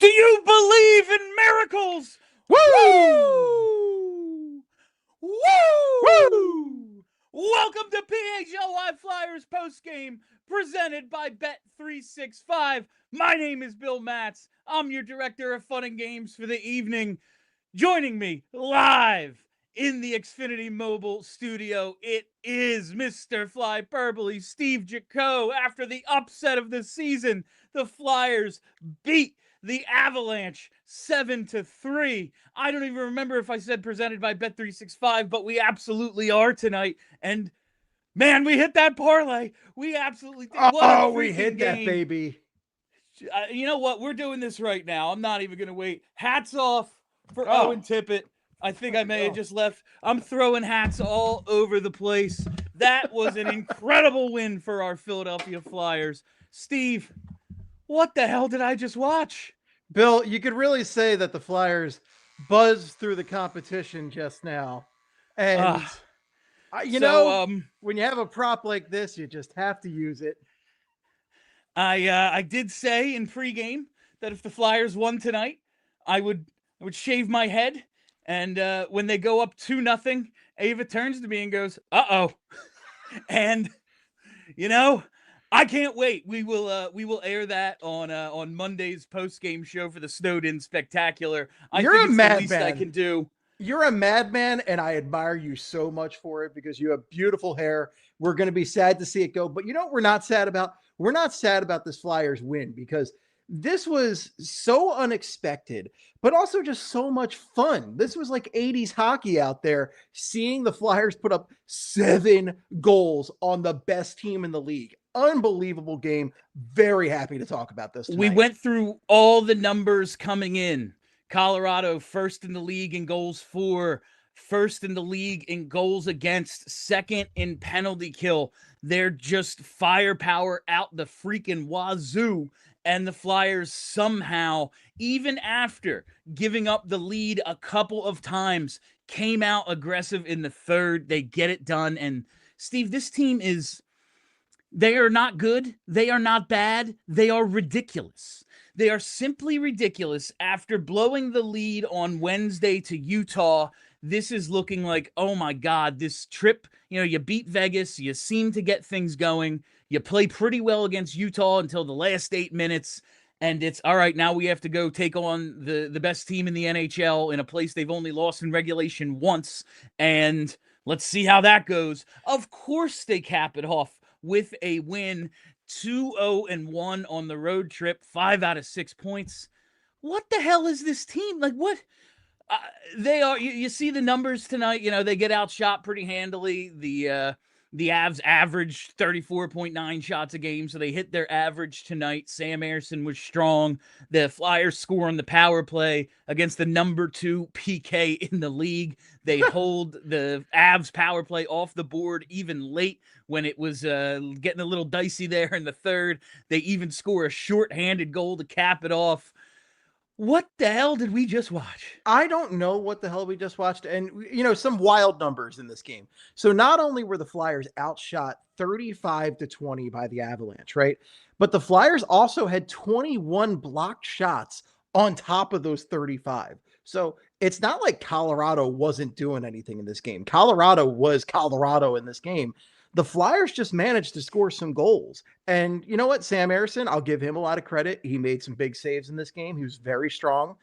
Do you believe in miracles? Woo! Woo! Welcome to PHLY Flyers postgame presented by Bet365. My name is Bill Matz. I'm your director of fun and games for the evening. Joining me live in the Xfinity Mobile studio, it is Mr. Flyperbole, Steve Jaco. After the upset of the season, the Flyers beat the Avalanche 7-3. I don't even remember if I said presented by Bet365, but we absolutely are tonight. And man, we hit that parlay. We absolutely did. What a freaking we hit game. that, baby. You know what? We're doing this right now. I'm not even going to wait. Hats off for Owen Tippett. I think I may have just left. I'm throwing hats all over the place. That was an incredible win for our Philadelphia Flyers. Steve, what the hell did I just watch? Bill, you could really say that the Flyers buzzed through the competition just now. And, when you have a prop like this, you just have to use it. I did say in pregame that if the Flyers won tonight, I would shave my head. And when they go up 2-0, Ava turns to me and goes, "Uh-oh." And I can't wait. We will air that on Monday's post-game show for the Snowden Spectacular. You're a madman. Least I can do. You're a madman, and I admire you so much for it because you have beautiful hair. We're going to be sad to see it go. But you know what we're not sad about? We're not sad about this Flyers win because this was so unexpected, but also just so much fun. This was like 80s hockey out there, seeing the Flyers put up 7 goals on the best team in the league. Unbelievable game. Very happy to talk about this tonight. We went through all the numbers coming in. Colorado, first in the league in goals for, first in the league in goals against, second in penalty kill. They're just firepower out the freaking wazoo. And the Flyers somehow, even after giving up the lead a couple of times, came out aggressive in the third. They get it done. And Steve, this team they are not good. They are not bad. They are ridiculous. They are simply ridiculous. After blowing the lead on Wednesday to Utah, this is looking like, oh my God, this trip, you beat Vegas, you seem to get things going, you play pretty well against Utah until the last 8 minutes, and it's, all right, now we have to go take on the best team in the NHL in a place they've only lost in regulation once, and let's see how that goes. Of course they cap it off with a win, 2-0-1 on the road trip, 5 out of 6 points. What the hell is this team? Like, what? They are, you see the numbers tonight, they get outshot pretty handily. The Avs averaged 34.9 shots a game, so they hit their average tonight. Sam Ersson was strong. The Flyers score on the power play against the number 2 PK in the league. They hold the Avs power play off the board even late when it was getting a little dicey there in the third. They even score a shorthanded goal to cap it off. What the hell did we just watch? I don't know what the hell we just watched. And, some wild numbers in this game. So not only were the Flyers outshot 35-20 by the Avalanche, right? But the Flyers also had 21 blocked shots on top of those 35. So it's not like Colorado wasn't doing anything in this game. Colorado was Colorado in this game. The Flyers just managed to score some goals. And you know what? Sam Ersson, I'll give him a lot of credit. He made some big saves in this game. He was very strong.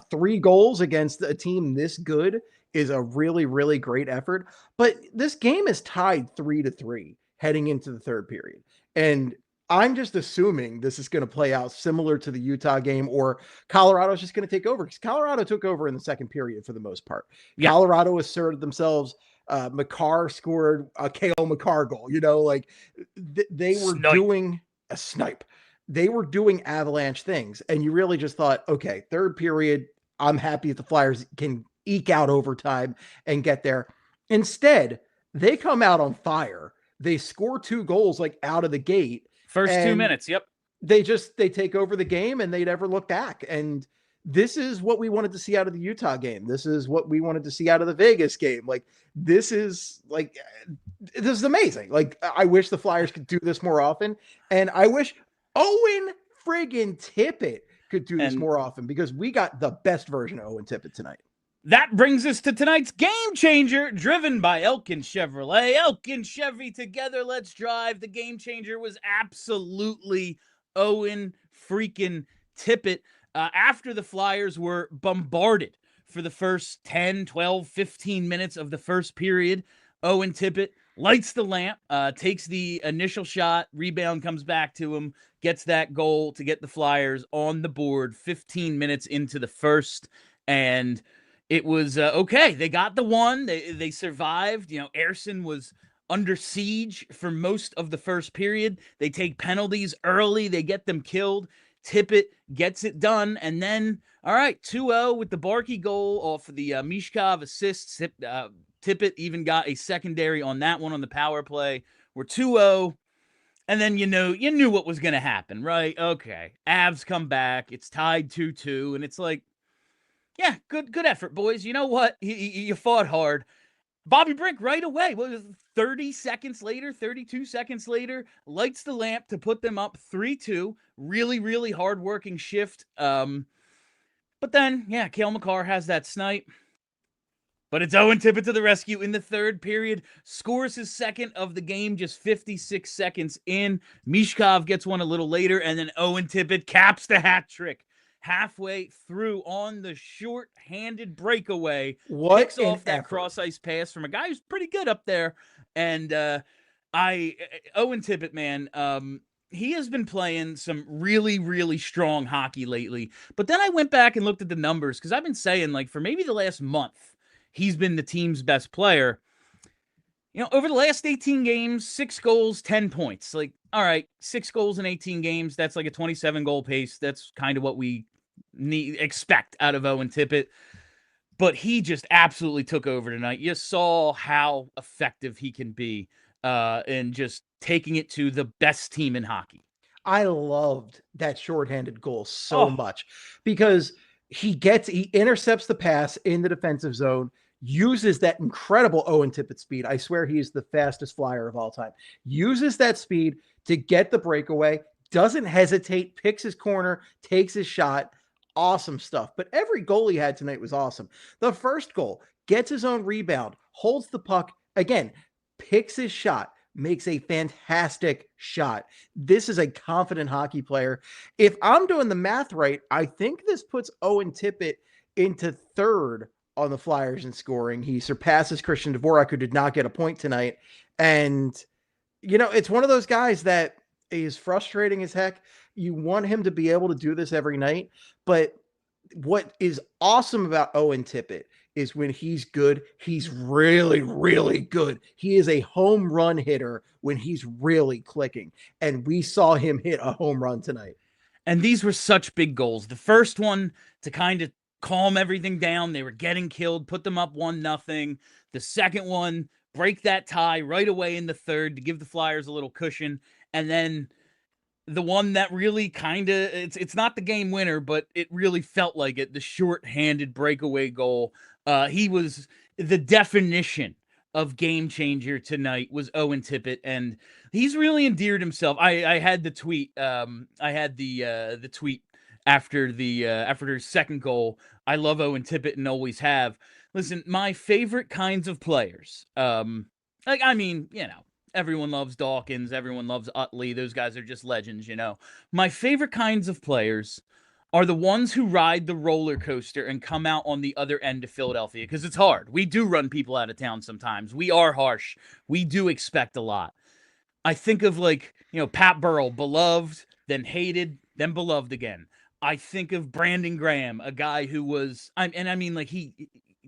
3 goals against a team this good is a really, really great effort. But this game is tied 3-3 heading into the third period. And I'm just assuming this is going to play out similar to the Utah game, or Colorado's just going to take over, because Colorado took over in the second period for the most part. Yeah. Colorado asserted themselves. McCarr scored a KO McCarr goal. They were doing a snipe. They were doing Avalanche things. And you really just thought, okay, third period, I'm happy if the Flyers can eke out overtime and get there. Instead, they come out on fire. They score 2 goals out of the gate. First 2 minutes, yep. They take over the game and they never look back. And this is what we wanted to see out of the Utah game. This is what we wanted to see out of the Vegas game. This is amazing. I wish the Flyers could do this more often. And I wish Owen friggin' Tippett could do this And more often because we got the best version of Owen Tippett tonight. that brings us to tonight's game changer, driven by Elkin Chevrolet. Elkin Chevy, together, let's drive. The game changer was absolutely Owen freaking Tippett. After the Flyers were bombarded for the first 10, 12, 15 minutes of the first period, Owen Tippett lights the lamp, takes the initial shot, rebound comes back to him, gets that goal to get the Flyers on the board 15 minutes into the first, and it was okay. They got the one. They survived. Ersson was under siege for most of the first period. They take penalties early. They get them killed. Tippett gets it done. And then, all right, 2-0 with the Barkey goal off of the Michkov assist. Tippett even got a secondary on that one on the power play. We're 2-0. And then you knew what was going to happen, right? Okay. Avs come back. It's tied 2-2. And it's like, yeah, good effort, boys. You know what? You fought hard. Bobby Brink right away, 30 seconds later, 32 seconds later, lights the lamp to put them up 3-2. Really, really hard-working shift. But then, yeah, Cale Makar has that snipe. But it's Owen Tippett to the rescue in the third period. Scores his second of the game just 56 seconds in. Michkov gets one a little later, and then Owen Tippett caps the hat trick. Halfway through on the short-handed breakaway, picks off that cross-ice pass from a guy who's pretty good up there. And Owen Tippett, man, he has been playing some really, really strong hockey lately. But then I went back and looked at the numbers because I've been saying, like, for maybe the last month, he's been the team's best player. Over the last 18 games, 6 goals, 10 points. Like, all right, 6 goals in 18 games, that's like a 27-goal pace. That's kind of what we expect out of Owen Tippett. But he just absolutely took over tonight. You saw how effective he can be in just taking it to the best team in hockey. I loved that shorthanded goal so much because he intercepts the pass in the defensive zone, uses that incredible Owen Tippett speed. I swear he's the fastest Flyer of all time. Uses that speed to get the breakaway, doesn't hesitate, picks his corner, takes his shot. Awesome stuff. But every goal he had tonight was awesome. The first goal, gets his own rebound, holds the puck, again, picks his shot, makes a fantastic shot. This is a confident hockey player. If I'm doing the math right, I think this puts Owen Tippett into third on the Flyers in scoring. He surpasses Christian Dvorak, who did not get a point tonight. And, it's one of those guys that is frustrating as heck. You want him to be able to do this every night. But what is awesome about Owen Tippett is when he's good, he's really, really good. He is a home run hitter when he's really clicking. And we saw him hit a home run tonight. And these were such big goals. The first one to kind of calm everything down. They were getting killed, put them up 1-0. The second one, break that tie right away in the third to give the Flyers a little cushion. And then the one that really kind of, it's not the game winner, but it really felt like it, the short-handed breakaway goal. He was the definition of game changer tonight was Owen Tippett, and he's really endeared himself. I had the tweet. I had the tweet after his second goal. I love Owen Tippett and always have. Listen, my favorite kinds of players. Everyone loves Dawkins. Everyone loves Utley. Those guys are just legends, My favorite kinds of players are the ones who ride the roller coaster and come out on the other end of Philadelphia, because it's hard. We do run people out of town sometimes. We are harsh. We do expect a lot. I think of Pat Burrell, beloved, then hated, then beloved again. I think of Brandon Graham, a guy who was, he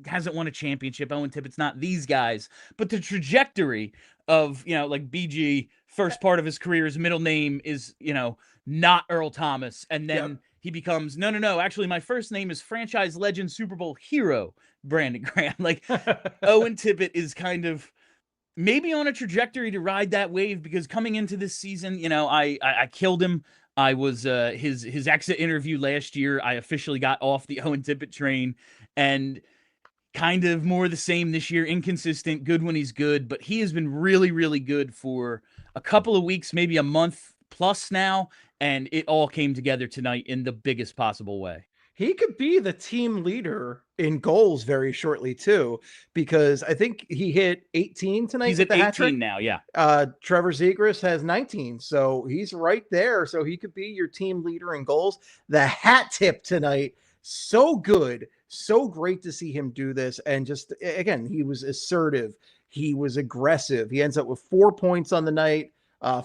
hasn't won a championship. Owen Tippett's not these guys, but the trajectory of, BG, first part of his career, his middle name is, not Earl Thomas. And then he becomes, no, actually my first name is franchise legend, Super Bowl hero, Brandon Graham. Owen Tippett is kind of maybe on a trajectory to ride that wave, because coming into this season, I killed him. I was his exit interview last year. I officially got off the Owen Tippett train, and kind of more the same this year. Inconsistent, good when he's good, but he has been really, really good for a couple of weeks, maybe a month plus now. and it all came together tonight in the biggest possible way. He could be the team leader in goals very shortly too, because I think he hit 18 tonight He's with at the hat 18 trick. now, yeah. Trevor Zegras has 19, so he's right there. So he could be your team leader in goals. The hat tip tonight, so good, so great to see him do this. And just again, he was assertive, he was aggressive. He ends up with 4 points on the night,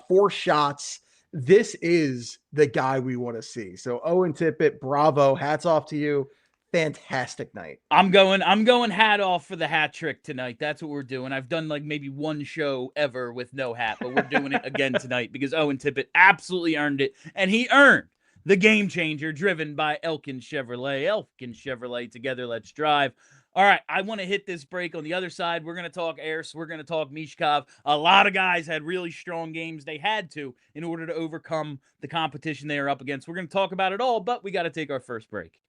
4 shots. This is the guy we want to see. So Owen Tippett, bravo, hats off to you. Fantastic night. I'm going hat off for the hat trick tonight. That's what we're doing. I've done like maybe one show ever with no hat, but we're doing it again tonight because Owen Tippett absolutely earned it, and he earned the game changer driven by Elkin Chevrolet. Elkin Chevrolet, together let's drive. All right, I want to hit this break. On the other side, we're going to talk Ers. We're going to talk Michkov. A lot of guys had really strong games. They had to in order to overcome the competition they are up against. We're going to talk about it all, but we got to take our first break.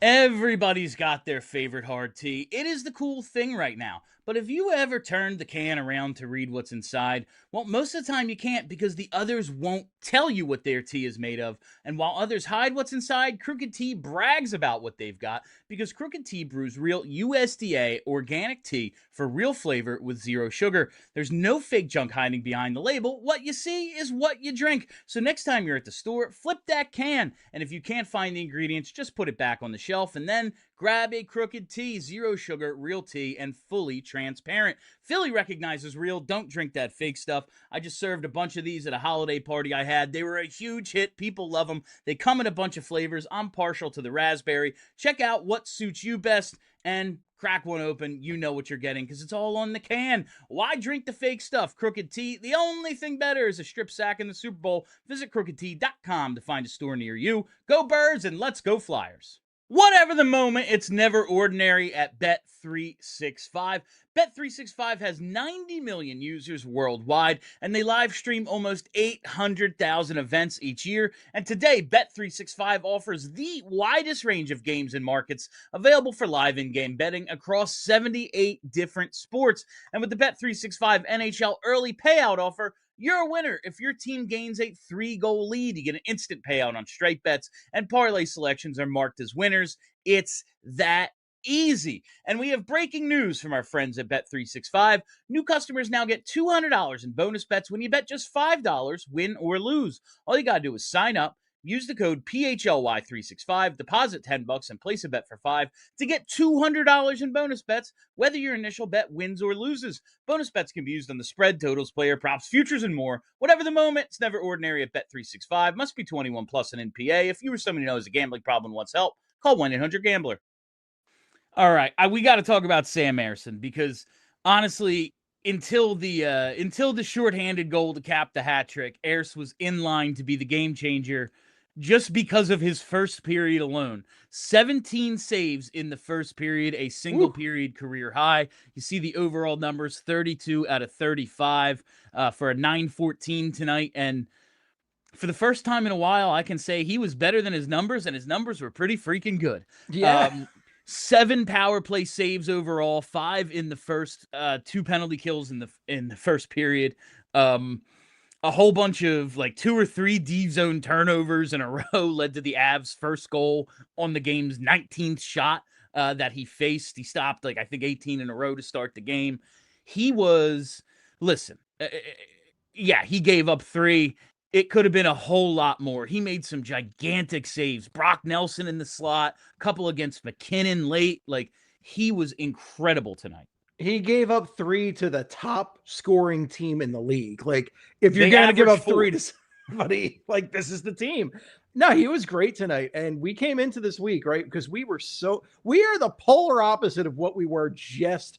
Everybody's got their favorite hard tea. It is the cool thing right now. But have you ever turned the can around to read what's inside? Well, most of the time you can't because the others won't tell you what their tea is made of. And while others hide what's inside, Crooked Tea brags about what they've got because Crooked Tea brews real USDA organic tea for real flavor with zero sugar. There's no fake junk hiding behind the label. What you see is what you drink. So next time you're at the store, flip that can. And if you can't find the ingredients, just put it back on the shelf and then grab a Crooked Tea, zero sugar, real tea, and fully transparent. Philly recognizes real. Don't drink that fake stuff. I just served a bunch of these at a holiday party I had. They were a huge hit. People love them. They come in a bunch of flavors. I'm partial to the raspberry. Check out what suits you best and crack one open. You know what you're getting because it's all on the can. Why drink the fake stuff? Crooked Tea. The only thing better is a strip sack in the Super Bowl. Visit crookedtea.com to find a store near you. Go Birds and let's go Flyers. Whatever the moment, it's never ordinary at Bet365. Bet365 has 90 million users worldwide, and they live stream almost 800,000 events each year. And today, Bet365 offers the widest range of games and markets available for live in-game betting across 78 different sports. And with the Bet365 NHL early payout offer, you're a winner. If your team gains a 3-goal lead, you get an instant payout on straight bets, and parlay selections are marked as winners. It's that easy. And we have breaking news from our friends at Bet365. New customers now get $200 in bonus bets when you bet just $5, win or lose. All you got to do is sign up, use the code PHLY365, deposit $10 and place a bet for $5 to get $200 in bonus bets, whether your initial bet wins or loses. Bonus bets can be used on the spread, totals, player props, futures, and more. Whatever the moment, it's never ordinary at Bet365. Must be 21 plus an NPA. If you or someone you know has a gambling problem and wants help, call 1-800-GAMBLER. All right, we got to talk about Sam Ersson because honestly, until the shorthanded goal to cap the hat trick, Ers was in line to be the game changer just because of his first period alone. 17 saves in the first period, a single period career high. You see the overall numbers, 32 out of 35 for a 9-14 tonight. And for the first time in a while, I can say he was better than his numbers, and his numbers were pretty freaking good. Yeah. 7 power play saves overall, 5 in the first, 2 penalty kills in the first period. A whole bunch of like 2 or 3 D zone turnovers in a row led to the Avs' first goal on the game's 19th shot that he faced. He stopped like I think 18 in a row to start the game. He was yeah, he gave up 3. It could have been a whole lot more. He made some gigantic saves. Brock Nelson in the slot, a couple against McKinnon late. Like, he was incredible tonight. He gave up 3 to the top scoring team in the league. Like, if you're They going to give up averaged 4. 3 to somebody, like, this is the team. No, he was great tonight. And we came into this week, right? Because we are the polar opposite of what we were just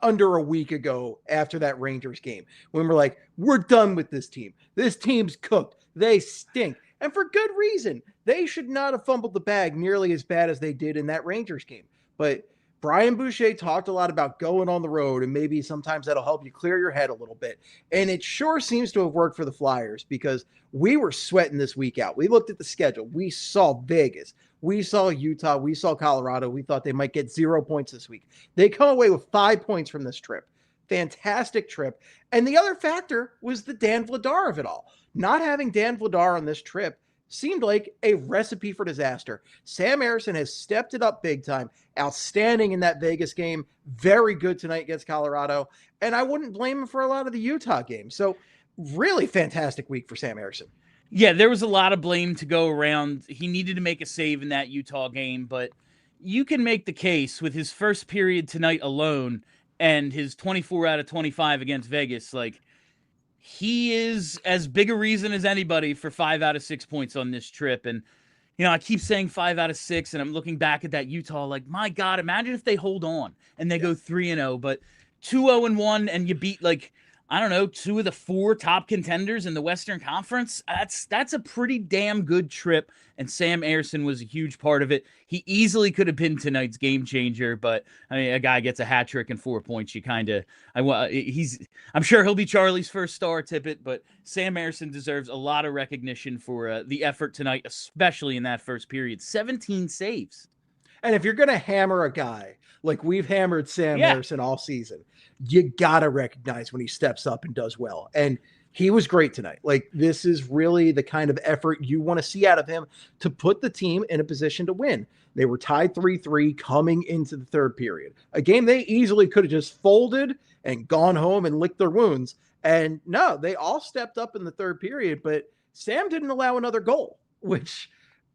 under a week ago after that Rangers game, when we're like, we're done with this team. This team's cooked. They stink. And for good reason. They should not have fumbled the bag nearly as bad as they did in that Rangers game. But Brian Boucher talked a lot about going on the road, and maybe sometimes that'll help you clear your head a little bit. And it sure seems to have worked for the Flyers because we were sweating this week out. We looked at the schedule. We saw Vegas. We saw Utah. We saw Colorado. We thought they might get 0 points this week. They come away with 5 points from this trip. fantastic trip. And the other factor was the Dan Vladar of it all. Not having Dan Vladar on this trip seemed like a recipe for disaster. Sam Ersson has stepped it up big time. Outstanding in that Vegas game. Very good tonight against Colorado. And I wouldn't blame him for a lot of the Utah games. So really fantastic week for Sam Ersson. Yeah, there was a lot of blame to go around. He needed to make a save in that Utah game, but you can make the case with his first period tonight alone and his 24 out of 25 against Vegas. Like, he is as big a reason as anybody for 5 out of 6 points on this trip. And, I keep saying 5 out of 6, and I'm looking back at that Utah, like, my God, imagine if they hold on and they go 3-0, but 2-0-1, and you beat, like, I don't know, 2 of the 4 top contenders in the Western Conference. That's a pretty damn good trip, and Sam Ersson was a huge part of it. He easily could have been tonight's game changer, but I mean, a guy gets a hat trick and 4 points. I'm sure he'll be Charlie's first star, Tippett, but Sam Ersson deserves a lot of recognition for the effort tonight, especially in that first period. 17 saves. And if you're going to hammer a guy like we've hammered Sam Ersson all season, you got to recognize when he steps up and does well. And he was great tonight. Like, this is really the kind of effort you want to see out of him to put the team in a position to win. They were tied 3-3 coming into the third period, a game they easily could have just folded and gone home and licked their wounds. And no, they all stepped up in the third period, but Sam didn't allow another goal, which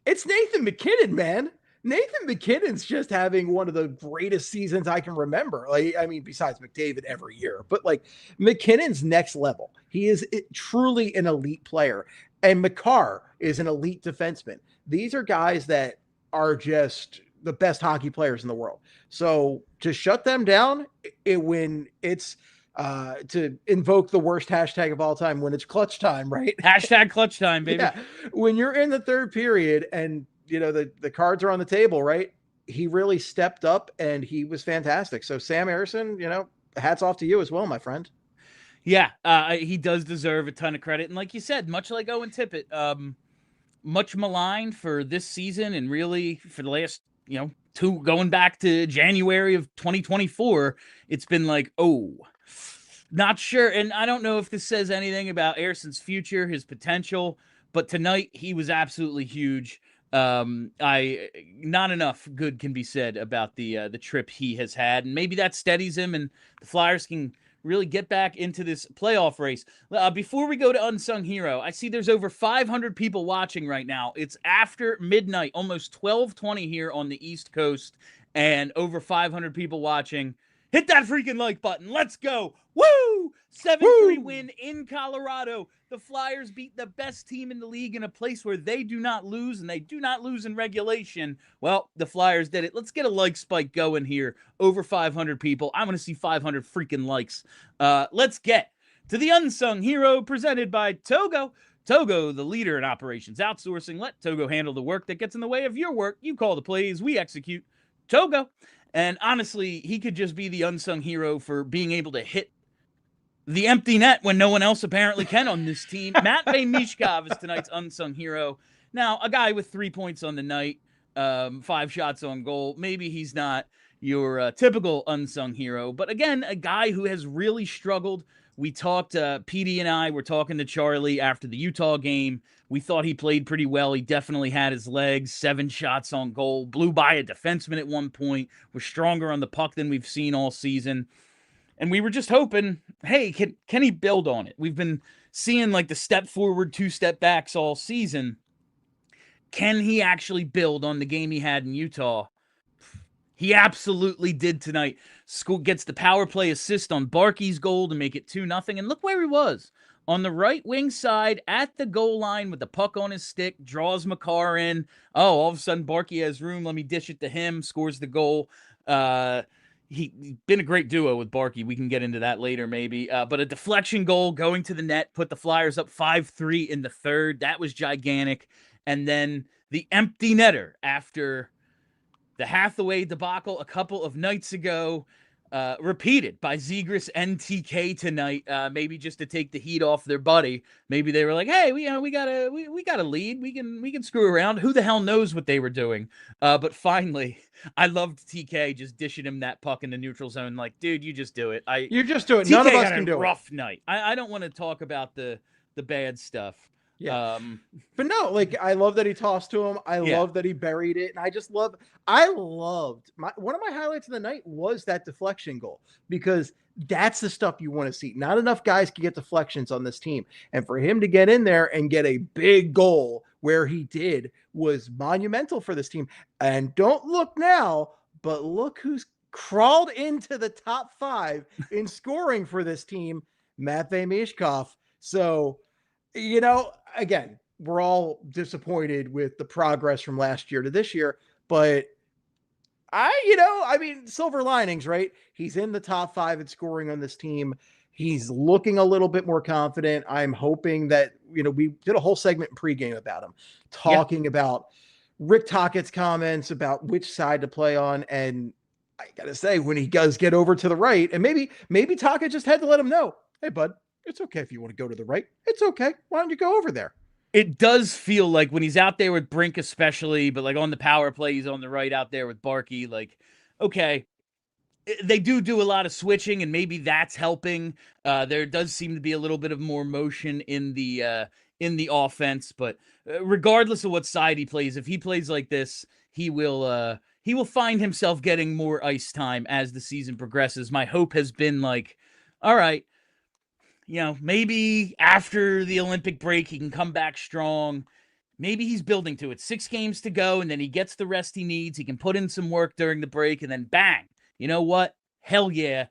it's Nathan MacKinnon, man. Nathan MacKinnon's just having one of the greatest seasons I can remember. Like, I mean, besides McDavid every year, but like MacKinnon's next level. He is truly an elite player. And Makar is an elite defenseman. These are guys that are just the best hockey players in the world. So to shut them down when it's to invoke the worst hashtag of all time, when it's clutch time, right? Hashtag clutch time, baby. Yeah. When you're in the third period and the cards are on the table, right? He really stepped up and he was fantastic. So Sam Ersson, hats off to you as well, my friend. Yeah, he does deserve a ton of credit. And like you said, much like Owen Tippett, much maligned for this season and really for the last, going back to January of 2024, it's been like, not sure. And I don't know if this says anything about Ersson's future, his potential, but tonight he was absolutely huge. Not enough good can be said about the trip he has had, and maybe that steadies him and the Flyers can really get back into this playoff race. Before we go to Unsung Hero, I see there's over 500 people watching right now. It's after midnight, almost 12:20 here on the East Coast, and over 500 people watching. Hit that freaking like button. Let's go. Woo! 7-3 win in Colorado. The Flyers beat the best team in the league in a place where they do not lose, and they do not lose in regulation. Well, the Flyers did it. Let's get a like spike going here. Over 500 people. I want to see 500 freaking likes. Let's get to the Unsung Hero presented by Togo. Togo, the leader in operations outsourcing. Let Togo handle the work that gets in the way of your work. You call the plays, we execute. Togo. And honestly, he could just be the unsung hero for being able to hit the empty net when no one else apparently can on this team. Matvei Michkov is tonight's unsung hero. Now, a guy with 3 points on the night, 5 shots on goal. Maybe he's not your typical unsung hero. But again, a guy who has really struggled. We talked, PD and I were talking to Charlie after the Utah game. We thought he played pretty well. He definitely had his legs, 7 shots on goal, blew by a defenseman at one point, was stronger on the puck than we've seen all season. And we were just hoping, hey, can he build on it? We've been seeing like the step forward, 2 step backs all season. Can he actually build on the game he had in Utah? He absolutely did tonight. Gets the power play assist on Barkey's goal to make it 2-0. And look where he was. On the right wing side at the goal line with the puck on his stick, draws Makar in. Oh, all of a sudden Barkey has room. Let me dish it to him. Scores the goal. He's been a great duo with Barkey. We can get into that later maybe. But a deflection goal going to the net, put the Flyers up 5-3 in the third. That was gigantic. And then the empty netter after the Hathaway debacle a couple of nights ago. repeated by Zegras and TK tonight, maybe just to take the heat off their buddy. Maybe they were like, hey, we got a lead. We can screw around. Who the hell knows what they were doing? But finally, I loved TK just dishing him that puck in the neutral zone. Like, dude, you just do it. You just do it. TK None of us had can do it. Rough night. I don't want to talk about the bad stuff. Yeah. But no, like, I love that he tossed to him. I love that he buried it. And I loved one of my highlights of the night was that deflection goal, because that's the stuff you want to see. Not enough guys can get deflections on this team. And for him to get in there and get a big goal where he did was monumental for this team. And don't look now, but look who's crawled into the top 5 in scoring for this team, Matvei Michkov. So, again, we're all disappointed with the progress from last year to this year, but silver linings, right? He's in the top 5 in scoring on this team. He's looking a little bit more confident. I'm hoping that, we did a whole segment in pregame about him, talking about Rick Tockett's comments about which side to play on. And I got to say, when he does get over to the right, and maybe Tocchet just had to let him know, hey, bud, it's okay if you want to go to the right. It's okay. Why don't you go over there? It does feel like when he's out there with Brink especially, but like on the power play, he's on the right out there with Barkey. Like, okay, they do a lot of switching, and maybe that's helping. There does seem to be a little bit of more motion in the offense, but regardless of what side he plays, if he plays like this, he will find himself getting more ice time as the season progresses. My hope has been like, all right, maybe after the Olympic break, he can come back strong. Maybe he's building to it. 6 games to go, and then he gets the rest he needs. He can put in some work during the break, and then bang. You know what? Hell yeah.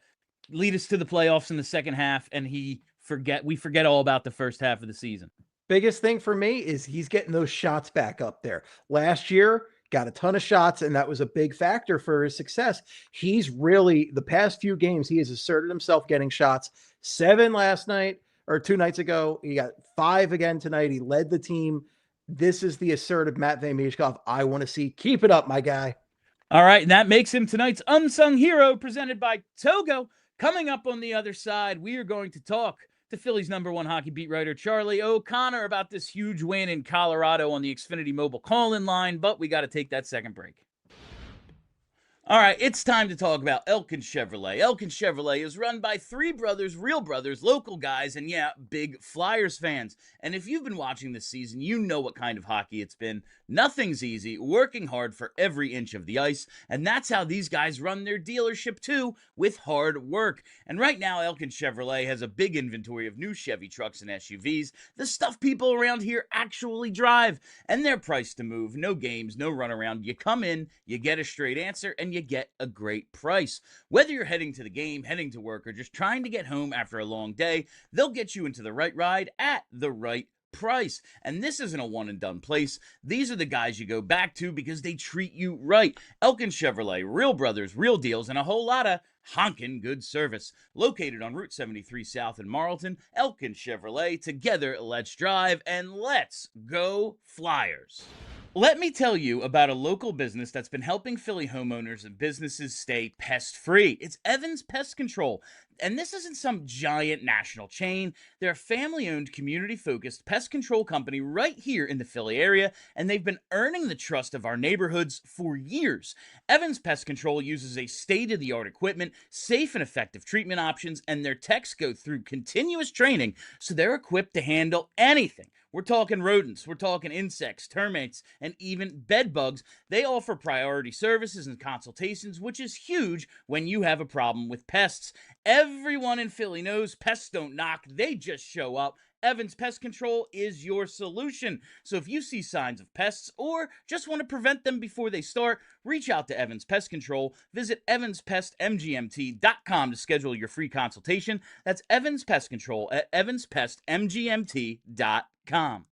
Lead us to the playoffs in the second half, and we forget all about the first half of the season. Biggest thing for me is he's getting those shots back up there. Last year, got a ton of shots, and that was a big factor for his success. He's really, the past few games, he has asserted himself getting shots. 7 last night, or 2 nights ago. He got 5 again tonight. He led the team. This is the assertive Matvei Michkov I want to see. Keep it up, my guy. All right, and that makes him tonight's unsung hero, presented by Togo. Coming up on the other side, we are going to talk to Philly's #1 hockey beat writer, Charlie O'Connor, about this huge win in Colorado on the Xfinity Mobile call-in line, but we got to take that second break. All right, it's time to talk about Elkin Chevrolet. Elkin Chevrolet is run by 3 brothers, real brothers, local guys, and yeah, big Flyers fans. And if you've been watching this season, you know what kind of hockey it's been. Nothing's easy, working hard for every inch of the ice, and that's how these guys run their dealership too, with hard work. And right now, Elkin Chevrolet has a big inventory of new Chevy trucks and SUVs, the stuff people around here actually drive, and they're priced to move. No games, no runaround. You come in, you get a straight answer, and you get a great price. Whether you're heading to the game, heading to work, or just trying to get home after a long day, they'll get you into the right ride at the right price. And this isn't a one and done place. These are the guys you go back to because they treat you right. Elkin Chevrolet, real brothers, real deals, and a whole lot of honkin' good service. Located on Route 73 South in Marlton, Elkin Chevrolet. Together, let's drive and let's go Flyers. Let me tell you about a local business that's been helping Philly homeowners and businesses stay pest-free. It's Evans Pest Control. And this isn't some giant national chain. They're a family-owned, community-focused pest control company right here in the Philly area, and they've been earning the trust of our neighborhoods for years. Evans Pest Control uses a state-of-the-art equipment, safe and effective treatment options, and their techs go through continuous training, so they're equipped to handle anything. We're talking rodents, we're talking insects, termites, and even bed bugs. They offer priority services and consultations, which is huge when you have a problem with pests. Everyone in Philly knows pests don't knock, they just show up. Evans Pest Control is your solution. So if you see signs of pests or just want to prevent them before they start, reach out to Evans Pest Control. Visit evanspestmgmt.com to schedule your free consultation. That's Evans Pest Control at evanspestmgmt.com.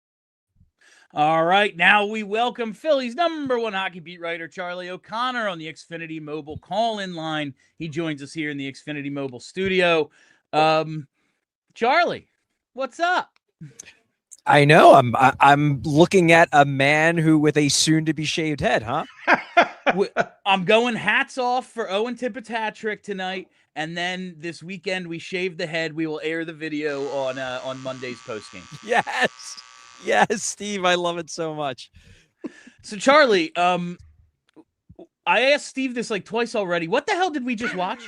All right, now we welcome Philly's #1 hockey beat writer, Charlie O'Connor, on the Xfinity Mobile call-in line. He joins us here in the Xfinity Mobile studio. Charlie, what's up? I know. I'm looking at a man who with a soon-to-be shaved head, huh? I'm going hats off for Owen Tippett's hat trick tonight, and then this weekend we shave the head. We will air the video on Monday's postgame. Yes, Steve, I love it so much. So Charlie, I asked Steve this like twice already. What the hell did we just watch?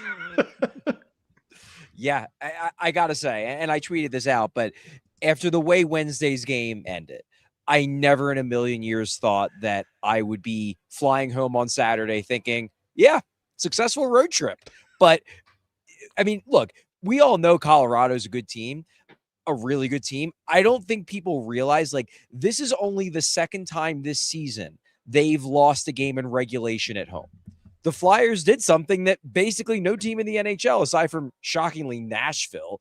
Yeah, I gotta say, and I tweeted this out, but after the way Wednesday's game ended, I never in a million years thought that I would be flying home on Saturday thinking, yeah, successful road trip. But I mean, look, we all know Colorado's a good team, a really good team. I don't think people realize, like, this is only the second time this season they've lost a game in regulation at home. The Flyers did something that basically no team in the NHL, aside from shockingly Nashville,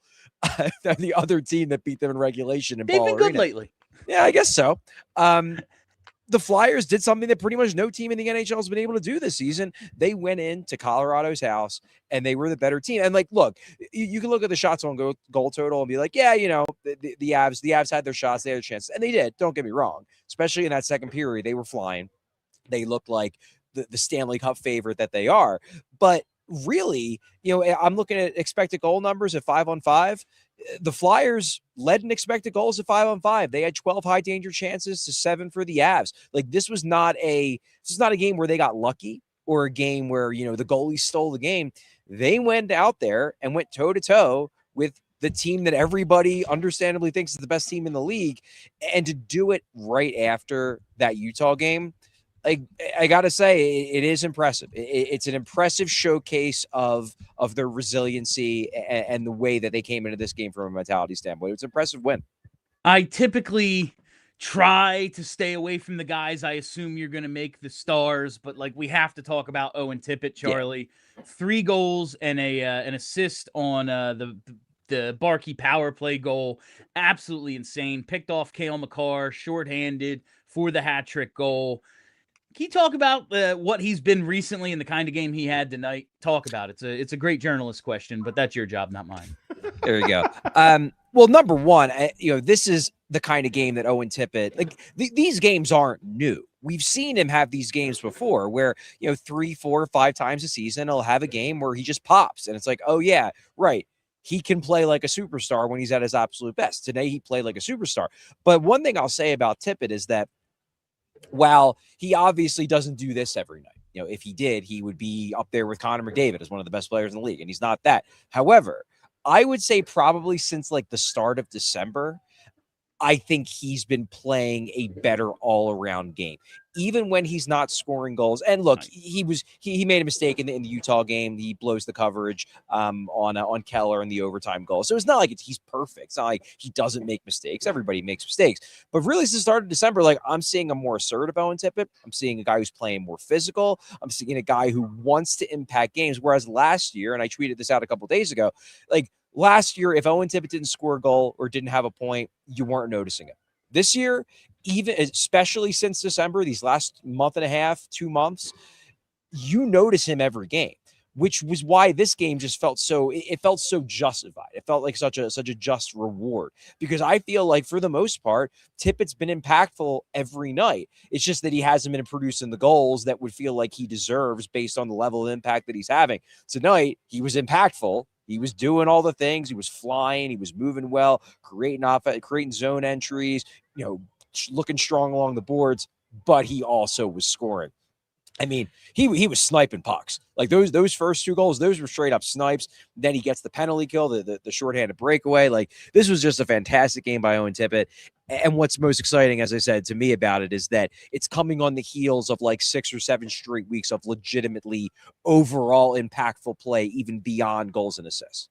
the other team that beat them in regulation. They've been good lately. Yeah, I guess so. The Flyers did something that pretty much no team in the NHL has been able to do this season. They went into Colorado's house and they were the better team. And like, look, you can look at the shots on goal total and be like, yeah, you know, the Avs had their shots, they had a chance, and they did. Don't get me wrong. Especially in that second period, they were flying. They looked like the Stanley Cup favorite that they are. But really, you know, I'm looking at expected goal numbers at 5-on-5. The Flyers led in expected goals at 5-on-5. They had 12 high danger chances to 7 for the Avs. Like, this is not a game where they got lucky or a game where, you know, the goalie stole the game. They went out there and went toe to toe with the team that everybody understandably thinks is the best team in the league. And to do it right after that Utah game, like, I got to say, it is impressive. It's an impressive showcase of their resiliency and the way that they came into this game from a mentality standpoint. It's an impressive win. I typically try to stay away from the guys I assume you're going to make the stars, but like, we have to talk about Owen Tippett, Charlie. Yeah. 3 goals and an assist on the Barkey power play goal. Absolutely insane. Picked off Cale Makar, shorthanded for the hat trick goal. Can you talk about what he's been recently and the kind of game he had tonight? Talk about it. It's a great journalist question, but that's your job, not mine. There you go. Well, number one, you know, this is the kind of game that Owen Tippett, like, these games aren't new. We've seen him have these games before where, you know, 3, 4, 5 times a season, he'll have a game where he just pops. And it's like, oh, yeah, right. He can play like a superstar when he's at his absolute best. Today, he played like a superstar. But one thing I'll say about Tippett is that while he obviously doesn't do this every night, you know, if he did, he would be up there with Connor McDavid as one of the best players in the league, and he's not that. However, I would say probably since like the start of December, I think he's been playing a better all-around game, even when he's not scoring goals. And look, he made a mistake in the Utah game. He blows the coverage on Keller in the overtime goal. So it's not like he's perfect. It's not like he doesn't make mistakes. Everybody makes mistakes. But really, since the start of December, like, I'm seeing a more assertive Owen Tippett. I'm seeing a guy who's playing more physical. I'm seeing a guy who wants to impact games. Whereas last year, and I tweeted this out a couple of days ago, like, last year, if Owen Tippett didn't score a goal or didn't have a point, you weren't noticing it. This year, even especially since December, these last month and a half, 2 months, you notice him every game, which was why this game just felt so, it felt so justified. It felt like such a just reward, because I feel like for the most part, Tippett's been impactful every night. It's just that he hasn't been producing the goals that would feel like he deserves based on the level of impact that he's having. Tonight, he was impactful. He was doing all the things. He was flying. He was moving well, creating zone entries, you know, looking strong along the boards, but he also was scoring. I mean, he was sniping pucks. Like, those first 2 goals, those were straight up snipes. Then he gets the penalty kill, the shorthanded breakaway. Like, this was just a fantastic game by Owen Tippett. And what's most exciting, as I said, to me about it is that it's coming on the heels of like 6 or 7 straight weeks of legitimately overall impactful play, even beyond goals and assists.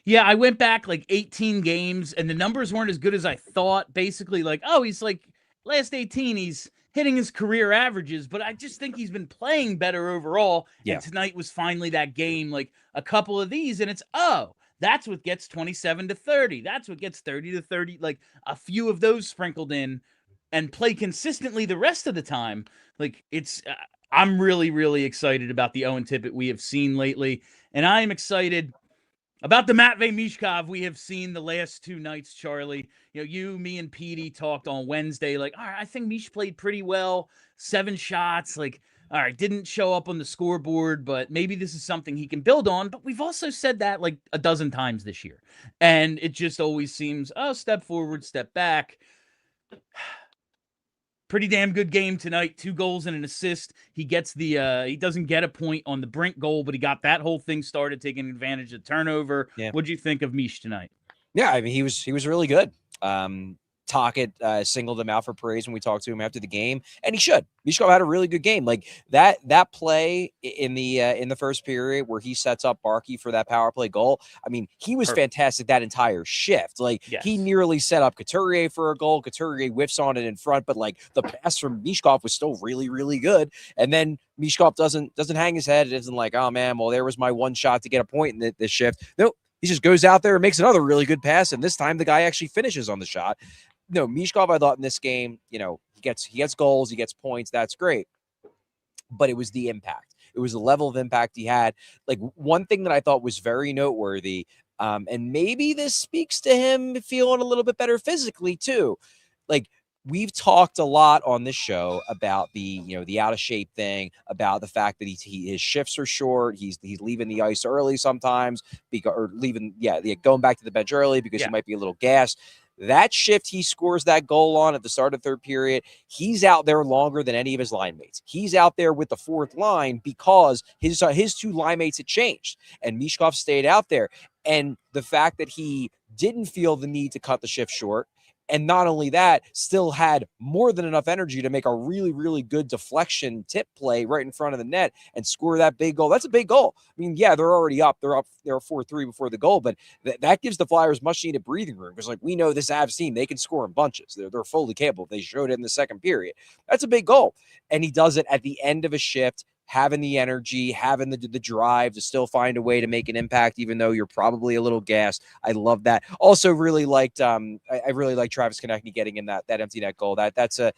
Yeah, I went back like 18 games and the numbers weren't as good as I thought. Basically, like, oh, he's like last 18, he's hitting his career averages, but I just think he's been playing better overall. Yeah. And tonight was finally that game, like a couple of these, and it's, oh, that's what gets 27 to 30. That's what gets 30 to 30. Like a few of those sprinkled in and play consistently the rest of the time. Like, it's, I'm really, really excited about the Owen Tippett we have seen lately. And I am excited about the Matvei Michkov we have seen the last 2 nights, Charlie. You know, you, me, and Petey talked on Wednesday, like, all right, I think Mish played pretty well, 7 shots, like all right, didn't show up on the scoreboard, but maybe this is something he can build on. But we've also said that like a dozen times this year. And it just always seems, oh, step forward, step back. Pretty damn good game tonight. 2 goals and an assist. He gets the he doesn't get a point on the Brink goal, but he got that whole thing started, taking advantage of turnover. Yeah. What'd you think of Mish tonight? Yeah, I mean, he was really good. Tocchet singled him out for praise when we talked to him after the game, and he should. Michkov had a really good game. Like that play in the first period where he sets up Barkey for that power play goal. I mean, he was fantastic that entire shift. Like he nearly set up Couturier for a goal. Couturier whiffs on it in front, but like the pass from Michkov was still really, really good. And then Michkov doesn't hang his head. It isn't like, oh man, well there was my one shot to get a point in this shift. No, he just goes out there and makes another really good pass, and this time the guy actually finishes on the shot. No, Michkov, I thought in this game, you know, he gets goals, he gets points. That's great. But it was the impact. It was the level of impact he had. Like one thing that I thought was very noteworthy, and maybe this speaks to him feeling a little bit better physically too. Like we've talked a lot on this show about the out of shape thing, about the fact that his shifts are short. He's leaving the ice early sometimes, going back to the bench early because he might be a little gassed. That shift he scores that goal on at the start of third period, he's out there longer than any of his line mates. He's out there with the fourth line because his 2 line mates had changed, and Michkov stayed out there. And the fact that he didn't feel the need to cut the shift short, and not only that, still had more than enough energy to make a really, really good deflection tip play right in front of the net and score that big goal. That's a big goal. I mean, yeah, they're already up. They're 4-3 before the goal, but that gives the Flyers much needed breathing room because, like, we know this Avs team, they can score in bunches. They're fully capable. They showed it in the second period. That's a big goal. And he does it at the end of a shift, having the energy, having the drive to still find a way to make an impact, even though you're probably a little gassed. I love that. Also, really liked I really like Travis Konechny getting in that empty net goal. That's a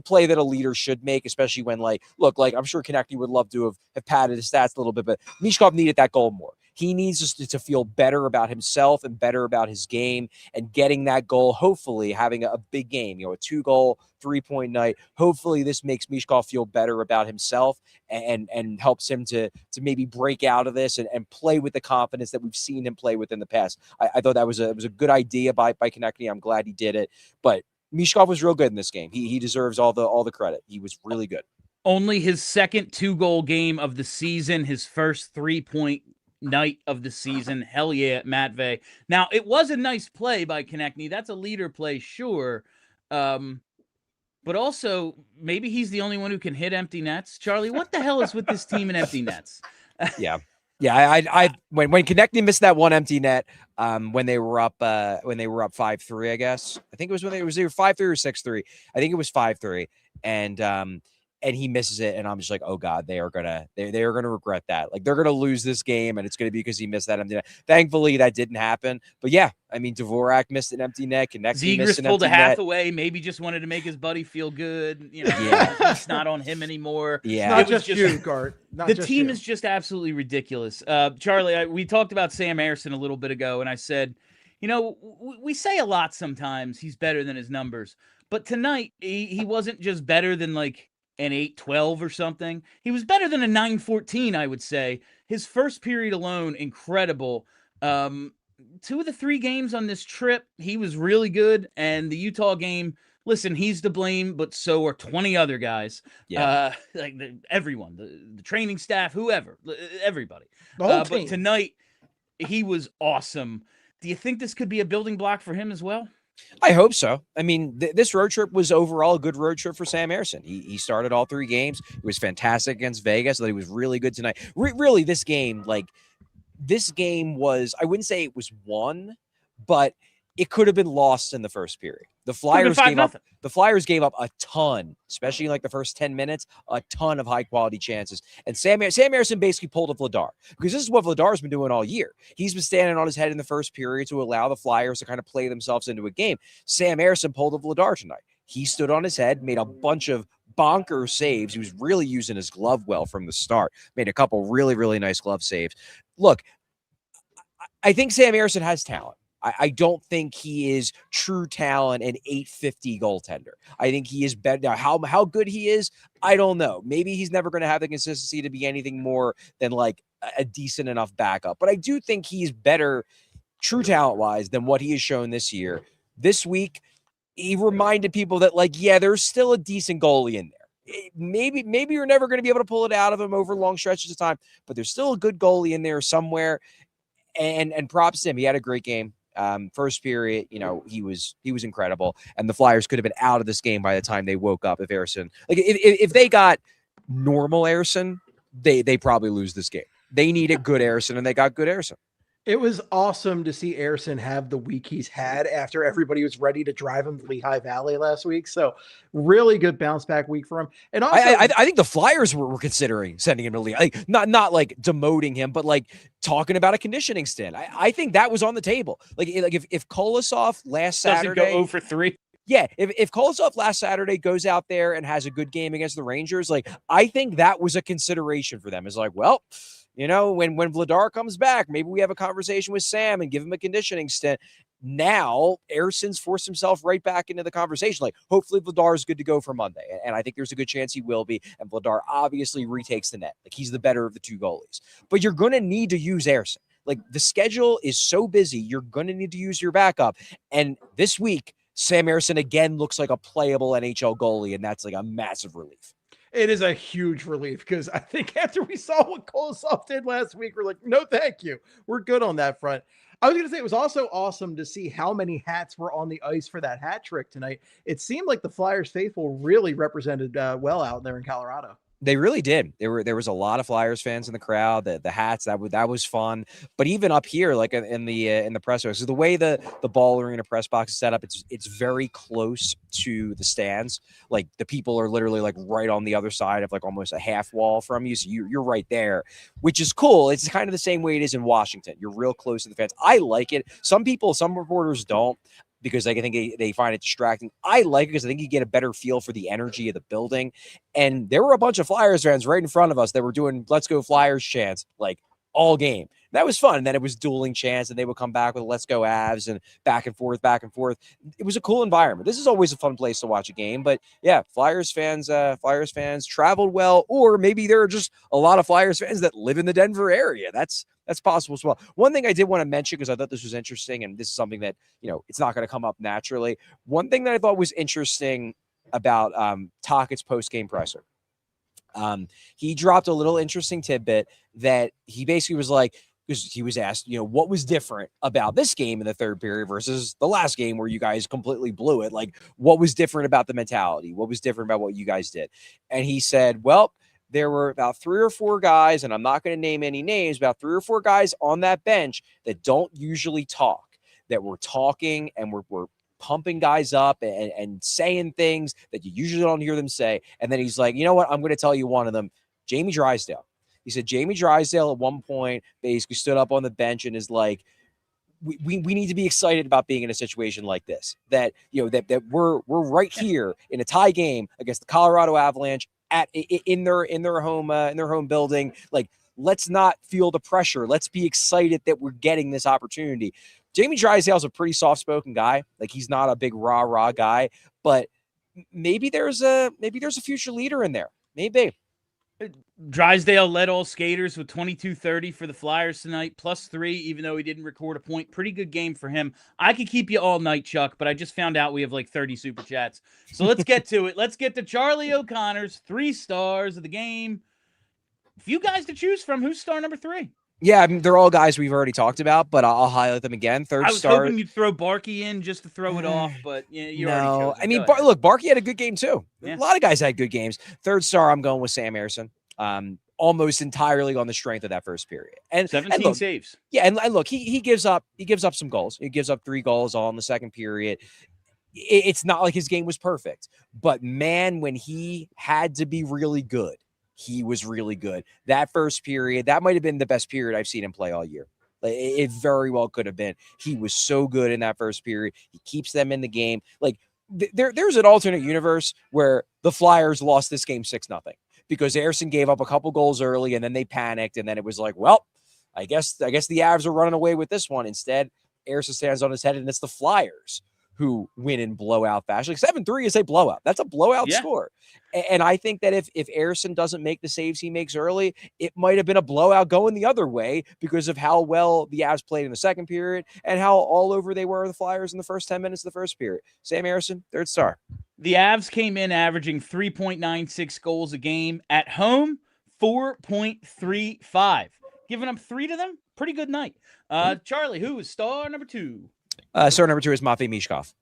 play that a leader should make, especially when I'm sure Konechny would love to have padded his stats a little bit, but Michkov needed that goal more. He needs to feel better about himself and better about his game, and getting that goal, hopefully having a big game, a 2-goal, 3-point night. Hopefully this makes Michkov feel better about himself and helps him to maybe break out of this and play with the confidence that we've seen him play with in the past. I thought that was a good idea by Konechny. I'm glad he did it. But Michkov was real good in this game. He deserves all the credit. He was really good. Only his second 2-goal game of the season, his first 3-point night of the season. Hell yeah, Matvei. Now, it was a nice play by Konechny. That's a leader play, sure. But also, maybe he's the only one who can hit empty nets. Charlie, what the hell is with this team and empty nets? Yeah. When Konechny missed that one empty net, when they were up 5-3, I guess. I think it was when they were 5-3 or 6-3. I think it was 5-3. And he misses it, and I'm just like, oh god, they are gonna regret that. Like, they're gonna lose this game, and it's gonna be because he missed that empty net. Thankfully, that didn't happen. But yeah, I mean, Dvorak missed an empty net. Konechny missed an pulled empty a half net. away. Maybe just wanted to make his buddy feel good. It's not on him anymore. Yeah, it's not just you, Gart. The team is just absolutely ridiculous. Charlie, we talked about Sam Ersson a little bit ago, and I said, we say a lot sometimes he's better than his numbers, but tonight he wasn't just better than like an 8-12 or something. He was better than a 9-14, I would say. His first period alone, incredible. 2 of the 3 games on this trip, he was really good. And the Utah game, listen, he's to blame, but so are 20 other guys. Yeah. Everyone, the training staff, whoever, everybody. The whole team. But tonight, he was awesome. Do you think this could be a building block for him as well? I hope so. I mean, this road trip was overall a good road trip for Sam Ersson. He started all 3 games. He was fantastic against Vegas. He was really good tonight. Really, this game was, I wouldn't say it was won, but it could have been lost in the first period. The Flyers gave up a ton, especially in like the first 10 minutes, a ton of high quality chances. And Sam Ersson basically pulled a Vladar, because this is what Vladar's been doing all year. He's been standing on his head in the first period to allow the Flyers to kind of play themselves into a game. Sam Ersson pulled a Vladar tonight. He stood on his head, made a bunch of bonker saves. He was really using his glove well from the start. Made a couple really, really nice glove saves. Look, I think Sam Ersson has talent. I don't think he is true talent and 850 goaltender. I think he is better. Now, how good he is, I don't know. Maybe he's never going to have the consistency to be anything more than like a decent enough backup. But I do think he's better true talent-wise than what he has shown this year. This week, he reminded people that, like, yeah, there's still a decent goalie in there. Maybe you're never going to be able to pull it out of him over long stretches of time, but there's still a good goalie in there somewhere. And props to him. He had a great game. First period, he was incredible. And the Flyers could have been out of this game by the time they woke up. If Ersson, like if they got normal Ersson, they probably lose this game. They needed good Ersson, and they got good Ersson. It was awesome to see Ersson have the week he's had after everybody was ready to drive him to Lehigh Valley last week. So really good bounce back week for him. And also, I think the Flyers were considering sending him to Lehigh, like not like demoting him, but like talking about a conditioning stint. I think that was on the table. Like if Kolosov last Saturday doesn't go 0 for 3. Yeah, if Kolosov last Saturday goes out there and has a good game against the Rangers, like I think that was a consideration for them. It's like, well, when Vladar comes back, maybe we have a conversation with Sam and give him a conditioning stint. Now, Ersson's forced himself right back into the conversation. Like, hopefully Vladar is good to go for Monday. And I think there's a good chance he will be. And Vladar obviously retakes the net. Like, he's the better of the two goalies. But you're going to need to use Ersson. Like, the schedule is so busy, you're going to need to use your backup. And this week, Sam Ersson again looks like a playable NHL goalie, and that's like a massive relief. It is a huge relief because I think after we saw what Kolosov did last week, we're like, no, thank you. We're good on that front. I was going to say it was also awesome to see how many hats were on the ice for that hat trick tonight. It seemed like the Flyers faithful really represented well out there in Colorado. They really did. There was a lot of Flyers fans in the crowd. The hats that was fun. But even up here, like in the press box, so the way the Ball Arena press box is set up, it's very close to the stands. Like the people are literally like right on the other side of like almost a half wall from you, so you're right there, which is cool. It's kind of the same way it is in Washington. You're real close to the fans. I like it. Some reporters don't, because I think they find it distracting. I like it because I think you get a better feel for the energy of the building. And there were a bunch of Flyers fans right in front of us that were doing "Let's Go Flyers" chants like all game. That was fun. And then it was dueling chants, and they would come back with "Let's Go Avs" and back and forth. It was a cool environment. This is always a fun place to watch a game. But yeah, Flyers fans traveled well, or maybe there are just a lot of Flyers fans that live in the Denver area. That's possible as well. One thing I did want to mention, because I thought this was interesting, and this is something that, it's not going to come up naturally. One thing that I thought was interesting about Tockett's post-game presser. He dropped a little interesting tidbit that he basically was like, because he was asked, what was different about this game in the third period versus the last game where you guys completely blew it? Like, what was different about the mentality? What was different about what you guys did? And he said, well, there were about 3 or 4 guys, and I'm not going to name any names, about 3 or 4 guys on that bench that don't usually talk, that were talking and were pumping guys up and saying things that you usually don't hear them say. And then he's like, you know what? I'm going to tell you one of them, Jamie Drysdale. He said Jamie Drysdale at one point basically stood up on the bench and is like, we need to be excited about being in a situation like this, that, that we're right here in a tie game against the Colorado Avalanche in their home building. Like, let's not feel the pressure. Let's be excited that we're getting this opportunity. Jamie Drysdale's a pretty soft-spoken guy. Like, he's not a big rah guy, but maybe there's a future leader in there. Maybe. Drysdale led all skaters with 22-30 for the Flyers tonight, +3, even though he didn't record a point. Pretty good game for him. I could keep you all night, Chuck, but I just found out we have like 30 super chats. So let's get to it. Let's get to Charlie O'Connor's 3 stars of the game. A few guys to choose from. Who's star number 3? Yeah, I mean, they're all guys we've already talked about, but I'll highlight them again. Third I was star. hoping you'd throw Barkey in just to throw it off, but you no, already chose it. I mean, Go ahead. look, Barkey had a good game too. Yeah. A lot of guys had good games. Third star, I'm going with Sam Ersson. Almost entirely on the strength of that first period. And 17 look, saves. Yeah, and look, he gives up some goals. He gives up 3 goals all in the second period. It's not like his game was perfect, but man, when he had to be really good, he was really good. That first period, that might have been the best period I've seen him play all year. It very well could have been. He was so good in that first period. He keeps them in the game. Like, there's an alternate universe where the Flyers lost this game 6-0 because Ersson gave up a couple goals early and then they panicked, and then it was like, well, I guess the Avs are running away with this one. Instead, Ersson stands on his head, and it's the Flyers who win in blowout fashion. Like 7-3 is a blowout. That's a blowout score. And I think that if Ersson doesn't make the saves he makes early, it might have been a blowout going the other way because of how well the Avs played in the second period and how all over they were the Flyers in the first 10 minutes of the first period. Sam Ersson, third star. The Avs came in averaging 3.96 goals a game. At home, 4.35. Giving up 3 to them? Pretty good night. Charlie, who is star number 2? Star number 2 is Matvei Michkov.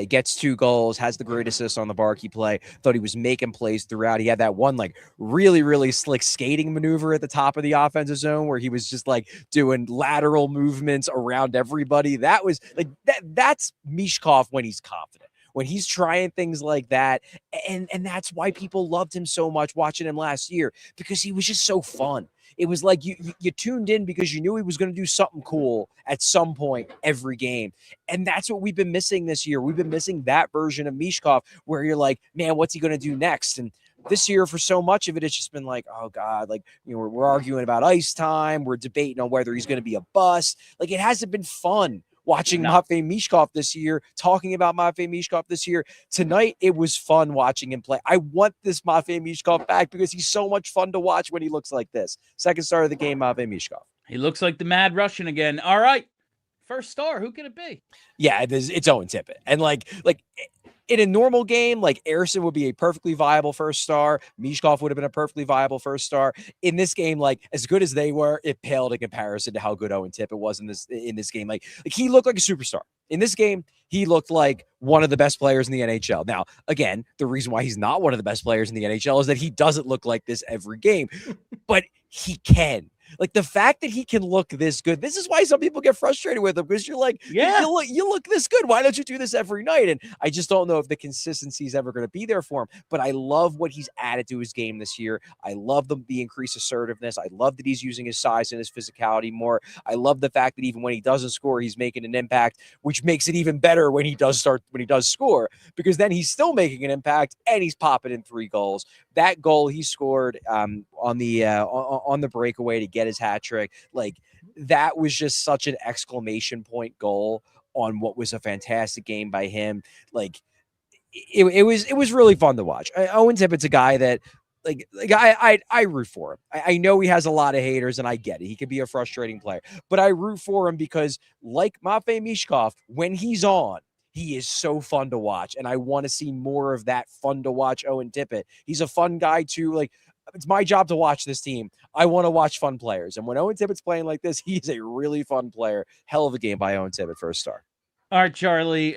Gets 2 goals, has the great assist on the Barkey play. Thought he was making plays throughout. He had that one like really, really slick skating maneuver at the top of the offensive zone where he was just like doing lateral movements around everybody. That was like that's Michkov when he's confident, when he's trying things like that. And that's why people loved him so much watching him last year, because he was just so fun. It was like you tuned in because you knew he was going to do something cool at some point every game. And that's what we've been missing this year. We've been missing that version of Michkov where you're like, man, what's he going to do next? And this year, for so much of it, it's just been like, oh God, like, we're arguing about ice time. We're debating on whether he's going to be a bust. Like, it hasn't been fun watching Matvei Michkov this year, talking about Matvei Michkov this year. Tonight, it was fun watching him play. I want this Matvei Michkov back because he's so much fun to watch when he looks like this. Second star of the game, Matvei Michkov. He looks like the Mad Russian again. All right. First star, who can it be? Yeah, it's Owen Tippett. And like in a normal game, like Ersson would be a perfectly viable first star. Michkov would have been a perfectly viable first star. In this game, like as good as they were, it paled in comparison to how good Owen Tippett was in this game. Like he looked like a superstar. In this game, he looked like one of the best players in the NHL. Now, again, the reason why he's not one of the best players in the NHL is that he doesn't look like this every game, but he can. Like the fact that he can look this good, this is why some people get frustrated with him, because you're like, yeah, you look this good. Why don't you do this every night? And I just don't know if the consistency is ever going to be there for him. But I love what he's added to his game this year. I love the increased assertiveness. I love that he's using his size and his physicality more. I love the fact that even when he doesn't score, he's making an impact, which makes it even better when he does score, because then he's still making an impact and he's popping in 3 goals. That goal he scored on the breakaway to get his hat trick, like that was just such an exclamation point goal on what was a fantastic game by him. Like it was really fun to watch. Owen Tippett's a guy that like I root for him. I know he has a lot of haters, and I get it. He can be a frustrating player, but I root for him because, like Matvei Michkov, when he's on, he is so fun to watch, and I want to see more of that fun to watch Owen Tippett. He's a fun guy too. Like, it's my job to watch this team. I want to watch fun players. And when Owen Tippett's playing like this, he's a really fun player. Hell of a game by Owen Tippett, first star. All right, Charlie,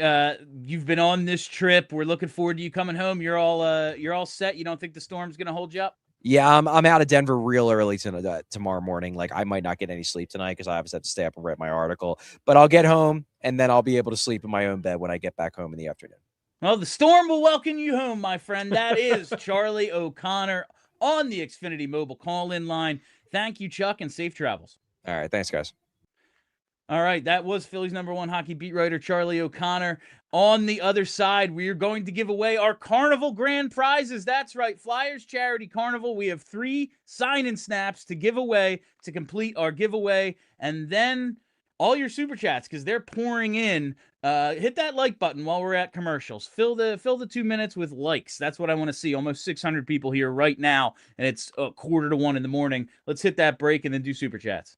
you've been on this trip. We're looking forward to you coming home. You're all set. You don't think the storm's going to hold you up? Yeah, I'm out of Denver real early tomorrow morning. Like, I might not get any sleep tonight because I obviously have to stay up and write my article. But I'll get home, and then I'll be able to sleep in my own bed when I get back home in the afternoon. Well, the storm will welcome you home, my friend. That is Charlie O'Connor on the Xfinity mobile call-in line. Thank you, Chuck, and safe travels. All right, thanks, guys. All right, that was Philly's #1 hockey beat writer, Charlie O'Connor. On the other side, we are going to give away our Carnival grand prizes. That's right, Flyers Charity Carnival. We have 3 sign-in snaps to give away to complete our giveaway. And then all your Super Chats, because they're pouring in. Hit that like button while we're at commercials. Fill the 2 minutes with likes. That's what I want to see. Almost 600 people here right now, and it's 1:45 in the morning. Let's hit that break and then do Super Chats.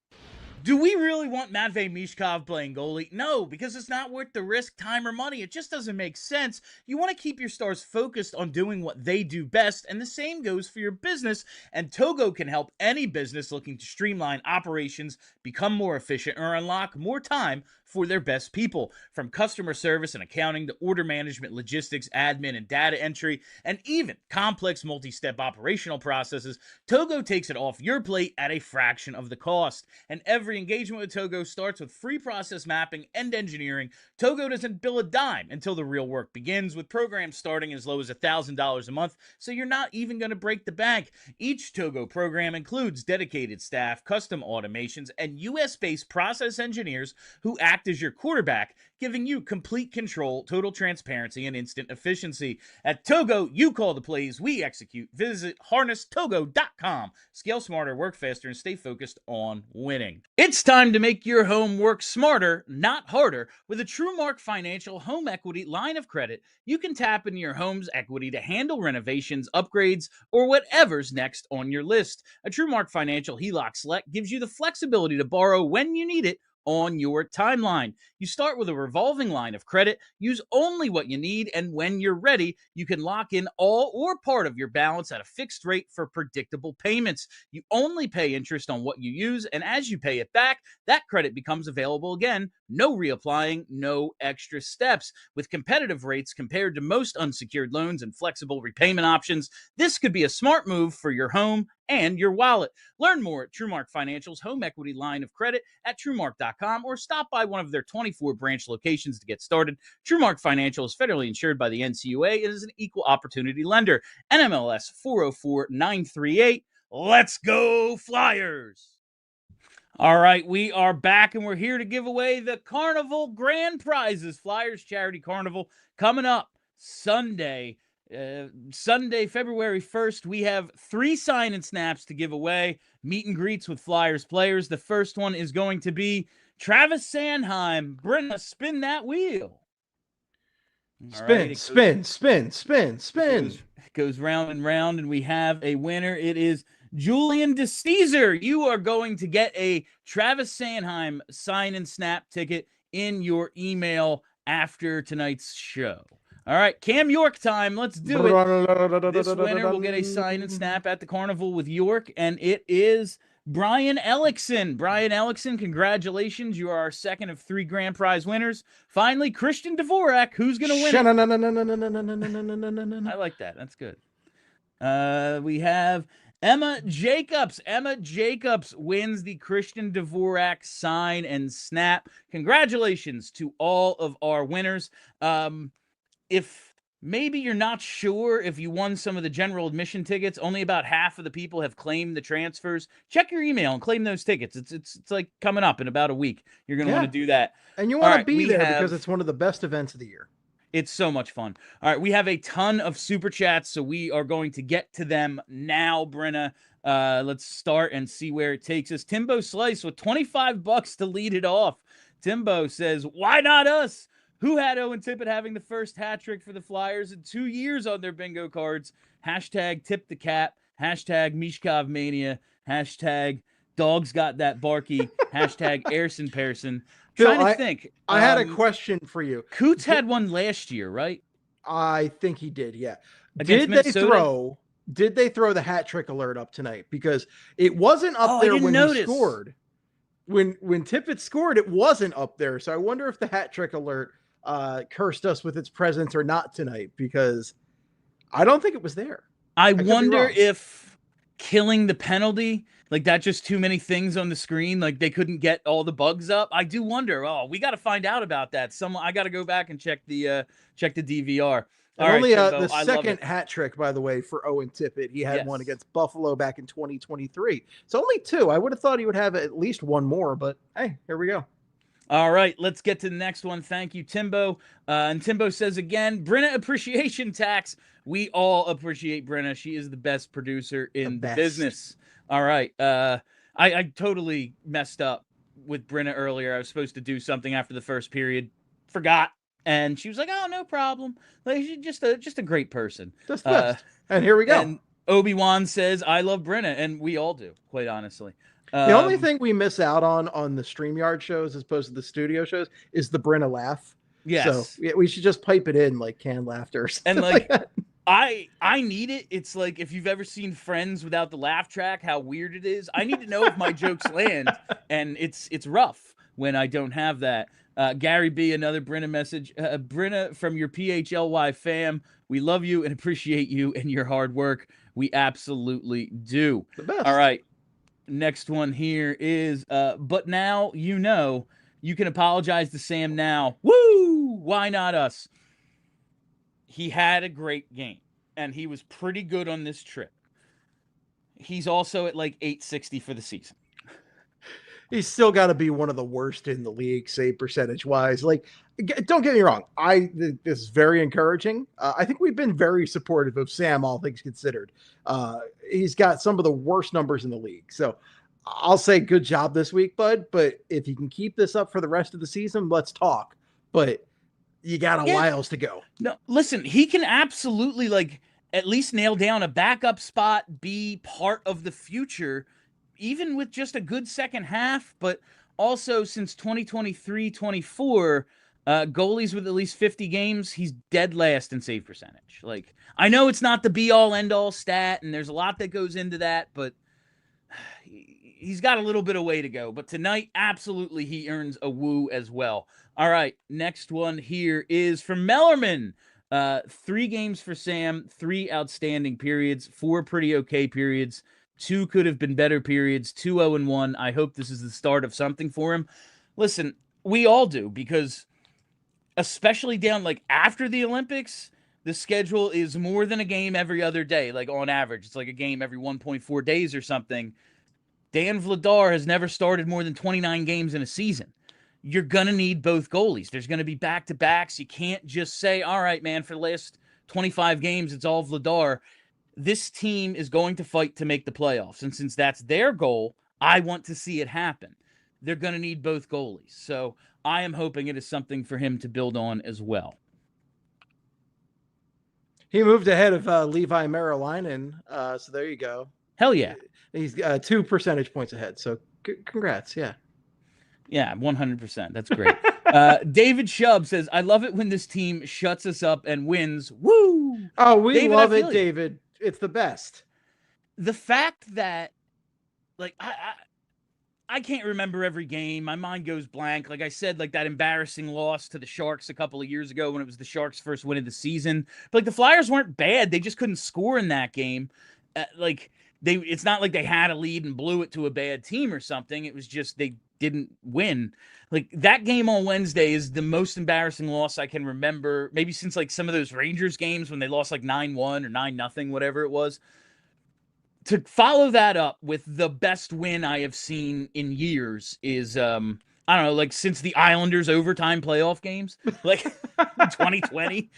Do we really want Matvei Michkov playing goalie? No, because it's not worth the risk, time, or money. It just doesn't make sense. You want to keep your stars focused on doing what they do best, and the same goes for your business. And Togo can help any business looking to streamline operations, become more efficient, or unlock more time for their best people. From customer service and accounting to order management, logistics, admin, and data entry, and even complex multi-step operational processes, Togo takes it off your plate at a fraction of the cost. And every engagement with Togo starts with free process mapping and engineering. Togo doesn't bill a dime until the real work begins, with programs starting as low as $1,000 a month, so you're not even going to break the bank. Each Togo program includes dedicated staff, custom automations, and US-based process engineers who act act as your quarterback, giving you complete control, total transparency, and instant efficiency. At Togo, you call the plays, we execute. Visit harnesstogo.com. Scale smarter, work faster, and stay focused on winning. It's time to make your home work smarter, not harder. With a TrueMark Financial home equity line of credit, you can tap into your home's equity to handle renovations, upgrades, or whatever's next on your list. A TrueMark Financial HELOC Select gives you the flexibility to borrow when you need it on your timeline. You start with a revolving line of credit, use only what you need, and when you're ready, you can lock in all or part of your balance at a fixed rate for predictable payments. You only pay interest on what you use, and as you pay it back, that credit becomes available again. No reapplying, no extra steps. With competitive rates compared to most unsecured loans and flexible repayment options, this could be a smart move for your home and your wallet. Learn more at TrueMark Financial's home equity line of credit at TrueMark.com or stop by one of their 24 branch locations to get started. TrueMark Financial is federally insured by the NCUA and is an equal opportunity lender. NMLS 404938. Let's go Flyers! All right, we are back and we're here to give away the Carnival grand prizes. Flyers Charity Carnival coming up Sunday, February 1st. We have 3 sign and snaps to give away, meet and greets with Flyers players. The first one is going to be Travis Sanheim. Brenna, spin that wheel. Spin. It goes round and round, and we have a winner. It is Julian DeCesar. You are going to get a Travis Sanheim sign and snap ticket in your email after tonight's show. All right, Cam York time. Let's do it. This winner will get a sign and snap at the Carnival with York, and it is Brian Ellickson. Brian Ellickson, congratulations. You are our second of 3 grand prize winners. Finally, Christian Dvorak. Who's going to win it? I like that. That's good. We have Emma Jacobs. Emma Jacobs wins the Christian Dvorak sign and snap. Congratulations to all of our winners. If maybe you're not sure if you won some of the general admission tickets, only about half of the people have claimed the transfers. Check your email and claim those tickets. It's like coming up in about a week. You're going to want to do that. And you want to be there because it's one of the best events of the year. It's so much fun. All right, we have a ton of super chats, so we are going to get to them now, Brenna. Let's start and see where it takes us. Timbo Slice with $25 to lead it off. Timbo says, "Why not us? Who had Owen Tippett having the first hat trick for the Flyers in 2 years on their bingo cards? Hashtag tip the cap. Hashtag Michkov mania. Hashtag dogs got that barky. Hashtag Ersson Persson." Trying to think. I had a question for you. Coots had one last year, right? I think he did, yeah. Against Minnesota? Did they throw the hat trick alert up tonight? Because it wasn't up there when he scored. When Tippett scored, it wasn't up there. So I wonder if the hat trick alert cursed us with its presence or not tonight, because I don't think it was there. I wonder if killing the penalty, like that, just too many things on the screen, like they couldn't get all the bugs up. I do wonder. Oh, we got to find out about that. I got to go back and check the DVR. The second hat trick, by the way, for Owen Tippett. He had one against Buffalo back in 2023. It's only 2. I would have thought he would have at least one more, but hey, here we go. All right, let's get to the next one. Thank you, Timbo. And Timbo says again, Brenna appreciation tax. We all appreciate Brenna. She is the best producer in the business. All right. I totally messed up with Brenna earlier. I was supposed to do something after the first period. Forgot. And she was like, "Oh, no problem." Like, she's just a great person. And here we go. And Obi-Wan says, "I love Brenna," and we all do, quite honestly. The only thing we miss out on the StreamYard shows as opposed to the studio shows is the Brenna laugh. Yes. So we should just pipe it in like canned laughter or something and like that. I need it. It's like if you've ever seen Friends without the laugh track, how weird it is. I need to know if my jokes land, and it's rough when I don't have that. Gary B, another Brenna message. Brenna, from your PHLY fam, we love you and appreciate you and your hard work. We absolutely do. The best. All right. Next one here is, but now you know you can apologize to Sam now. Woo! Why not us? He had a great game, and he was pretty good on this trip. He's also at like 860 for the season. He's still got to be one of the worst in the league, save percentage wise. Like, don't get me wrong. This is very encouraging. I think we've been very supportive of Sam, all things considered. He's got some of the worst numbers in the league. So I'll say good job this week, bud. But if you can keep this up for the rest of the season, let's talk. But you got a whiles to go. No, listen, he can absolutely like at least nail down a backup spot, be part of the future, even with just a good second half. But also since 2023-24, goalies with at least 50 games, he's dead last in save percentage. Like, I know it's not the be-all, end-all stat, and there's a lot that goes into that, but he's got a little bit of way to go. But tonight, absolutely, he earns a woo as well. All right, next one here is from Mellerman. 3 games for Sam, 3 outstanding periods, 4 pretty okay periods, 2 could have been better periods, 2 0-1. I hope this is the start of something for him. Listen, we all do, because especially down like after the Olympics, the schedule is more than a game every other day. Like on average, it's like a game every 1.4 days or something. Dan Vladar has never started more than 29 games in a season. You're going to need both goalies. There's going to be back-to-backs. You can't just say, all right, man, for the last 25 games, it's all Vladar. This team is going to fight to make the playoffs. And since that's their goal, I want to see it happen. They're going to need both goalies. So I am hoping it is something for him to build on as well. He moved ahead of Levi Merrilainen. So there you go. Hell yeah. He's 2 percentage points ahead. So congrats. Yeah. Yeah, 100%. That's great. David Shub says, I love it when this team shuts us up and wins. Woo! Oh, we love it, David. It's the best. The fact that, like, I can't remember every game. My mind goes blank. Like I said, like that embarrassing loss to the Sharks a couple of years ago when it was the Sharks' first win of the season. But like the Flyers weren't bad. They just couldn't score in that game. It's not like they had a lead and blew it to a bad team or something. It was just they didn't win. Like that game on Wednesday is the most embarrassing loss I can remember, maybe since like some of those Rangers games when they lost like 9-1 or 9-0, whatever it was. To follow that up with the best win I have seen in years is, I don't know, like since the Islanders overtime playoff games, like 2020.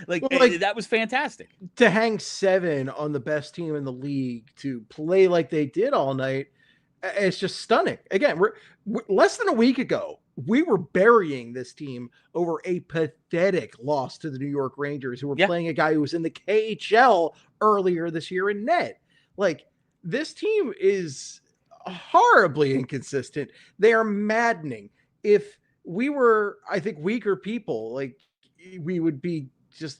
That was fantastic. To hang 7 on the best team in the league, to play like they did all night, it's just stunning. Again, we're less than a week ago, we were burying this team over a pathetic loss to the New York Rangers, who were playing a guy who was in the KHL earlier this year in net. Like, this team is horribly inconsistent. They are maddening. If we were, I think, weaker people, like, we would be just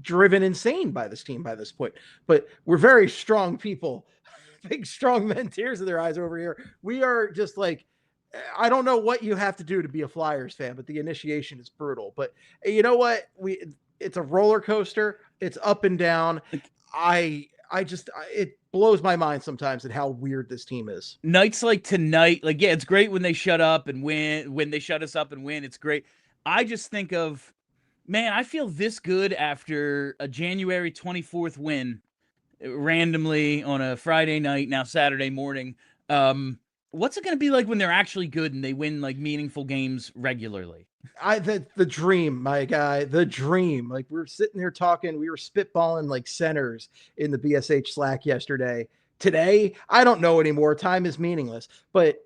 driven insane by this team by this point. But we're very strong people. Big, strong men, tears in their eyes over here. We are just like, I don't know what you have to do to be a Flyers fan, but the initiation is brutal. But you know what? It's a roller coaster. It's up and down. It blows my mind sometimes at how weird this team is. Nights like tonight, like, yeah, it's great when they shut up and win. When they shut us up and win, it's great. I just think of, man, I feel this good after a January 24th win randomly on a Friday night, now Saturday morning. What's it going to be like when they're actually good and they win like meaningful games regularly? The dream, my guy, the dream. Like, we were sitting here talking, we were spitballing like centers in the BSH Slack yesterday. Today, I don't know anymore. Time is meaningless. But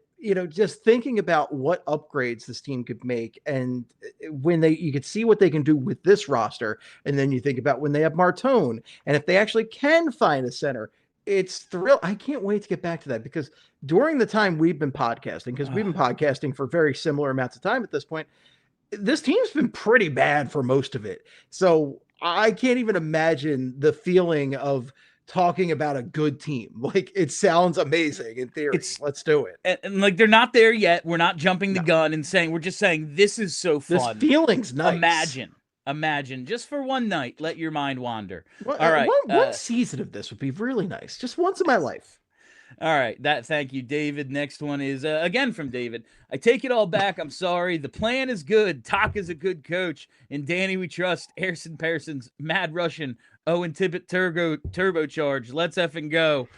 just thinking about what upgrades this team could make, and when you could see what they can do with this roster, and then you think about when they have Martone, and if they actually can find a center, it's thrill. I can't wait to get back to that, because during the time we've been podcasting, because we've been podcasting for very similar amounts of time at this point, this team's been pretty bad for most of it. So I can't even imagine the feeling of talking about a good team. Like, it sounds amazing in theory. Let's do it. And like, they're not there yet. We're not jumping the gun and saying, we're just saying, this is so fun. This feeling's nice. Imagine just for one night, let your mind wander. Well, all right. One season of this would be really nice. Just once in my life. All right. Thank you, David. Next one is again from David. I take it all back. I'm sorry. The plan is good. Talk is a good coach. And Danny, we trust. Ersson Pearson's Mad Russian. Owen Tippett turbocharge. Let's effing go.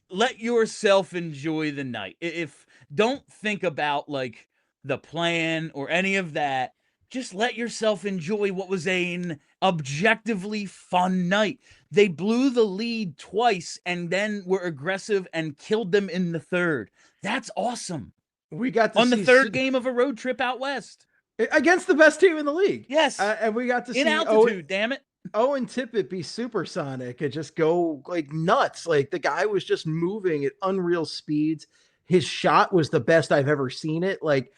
let yourself enjoy the night. If don't think about like the plan or any of that. Just let yourself enjoy what was an objectively fun night. They blew the lead twice and then were aggressive and killed them in the third. That's awesome. We got to On the see third game of a road trip out west. against the best team in the league. Yes. And we got to in see altitude, damn it. Owen Tippett be supersonic and just go like nuts. Like the guy was just moving at unreal speeds. His shot was the best I've ever seen it. Like,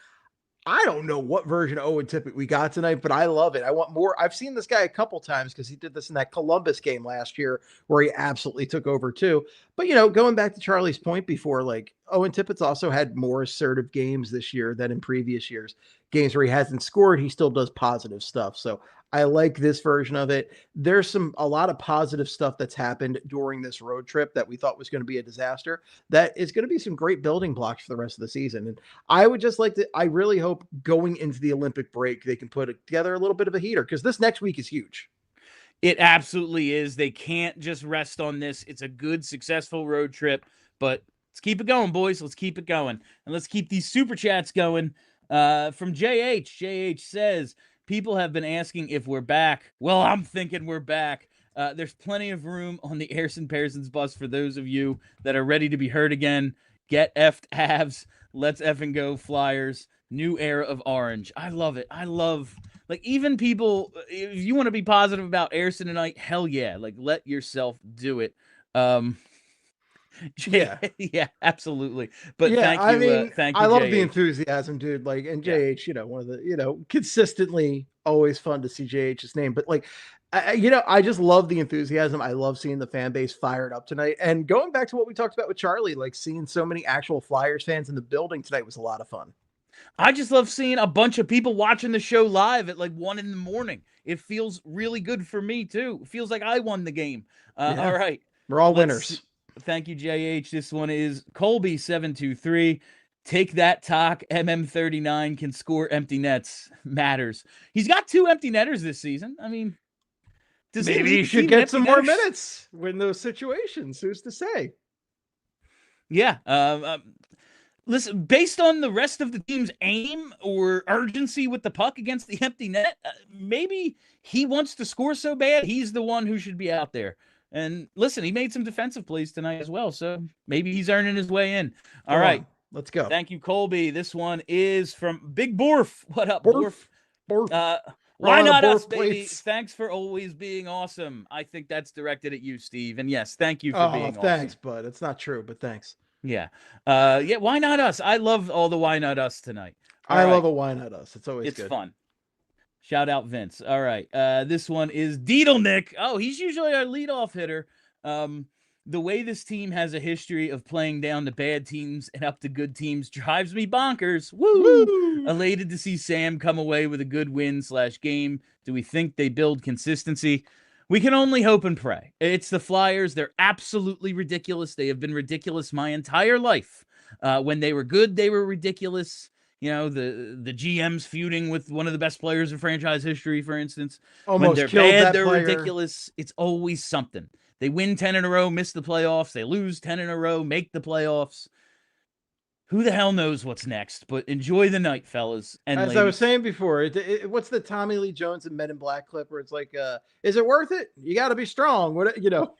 I don't know what version of Owen Tippett we got tonight, but I love it. I want more. I've seen this guy a couple times because he did this in that Columbus game last year where he absolutely took over too. But, you know, going back to Charlie's point before, like Owen Tippett's also had more assertive games this year than in previous years. Games where he hasn't scored, he still does positive stuff. So I like this version of it. There's a lot of positive stuff that's happened during this road trip that we thought was going to be a disaster. That is going to be some great building blocks for the rest of the season. And I would just like to, I really hope going into the Olympic break, they can put together a little bit of a heater because this next week is huge. It absolutely is. They can't just rest on this. It's a good, successful road trip, but let's keep it going, boys. Let's keep it going. And let's keep these super chats going. From JH. JH says, people have been asking if we're back. Well, I'm thinking we're back. There's plenty of room on the Ersson Pearsons bus for those of you that are ready to be heard again. Get effed Avs. Let's effing go Flyers. New era of orange. I love it. I love, like, even people, if you want to be positive about Ersson tonight, hell yeah. Like, let yourself do it. Yeah, absolutely. But yeah, thank you. Thank you. I love JH. the enthusiasm, dude. Like, and JH, you know, one of the, you know, consistently always fun to see JH's name. But like, I just love the enthusiasm. I love seeing the fan base fired up tonight. And going back to what we talked about with Charlie, like seeing so many actual Flyers fans in the building tonight was a lot of fun. I just love seeing a bunch of people watching the show live at like 1 a.m. It feels really good for me too. It feels like I won the game. All right. We're all winners. Thank you, JH. This one is Colby723. Take that talk. MM39 can score empty nets. Matters. He's got 2 empty netters this season. I mean, maybe he should get some more minutes in those situations. Who's to say? Yeah. Listen, based on the rest of the team's aim or urgency with the puck against the empty net, maybe he wants to score so bad, he's the one who should be out there. And listen, he made some defensive plays tonight as well, so maybe he's earning his way in. All right. Let's go. Thank you, Colby. This one is from Big Borf. What up, Borf? Why not us, baby? Thanks for always being awesome. I think that's directed at you, Steve. And yes, thank you for being awesome. Thanks, bud. It's not true, but thanks. Yeah. Why not us? I love all the why not us tonight. I love a why not us. It's always good. It's fun. Shout out Vince. All right. This one is Nick. Oh, he's usually our leadoff hitter. The way this team has a history of playing down to bad teams and up to good teams drives me bonkers. Woo! Elated to see Sam come away with a good win/game. Do we think they build consistency? We can only hope and pray. It's the Flyers. They're absolutely ridiculous. They have been ridiculous my entire life. When they were good, they were ridiculous. You know, the GM's feuding with one of the best players in franchise history, for instance. Almost when they're bad, they're ridiculous. It's always something. They win 10 in a row, miss the playoffs. They lose 10 in a row, make the playoffs. Who the hell knows what's next? But enjoy the night, fellas. And as ladies. I was saying before, what's the Tommy Lee Jones and Men in Black clip where it's like, is it worth it? You got to be strong. What, you know,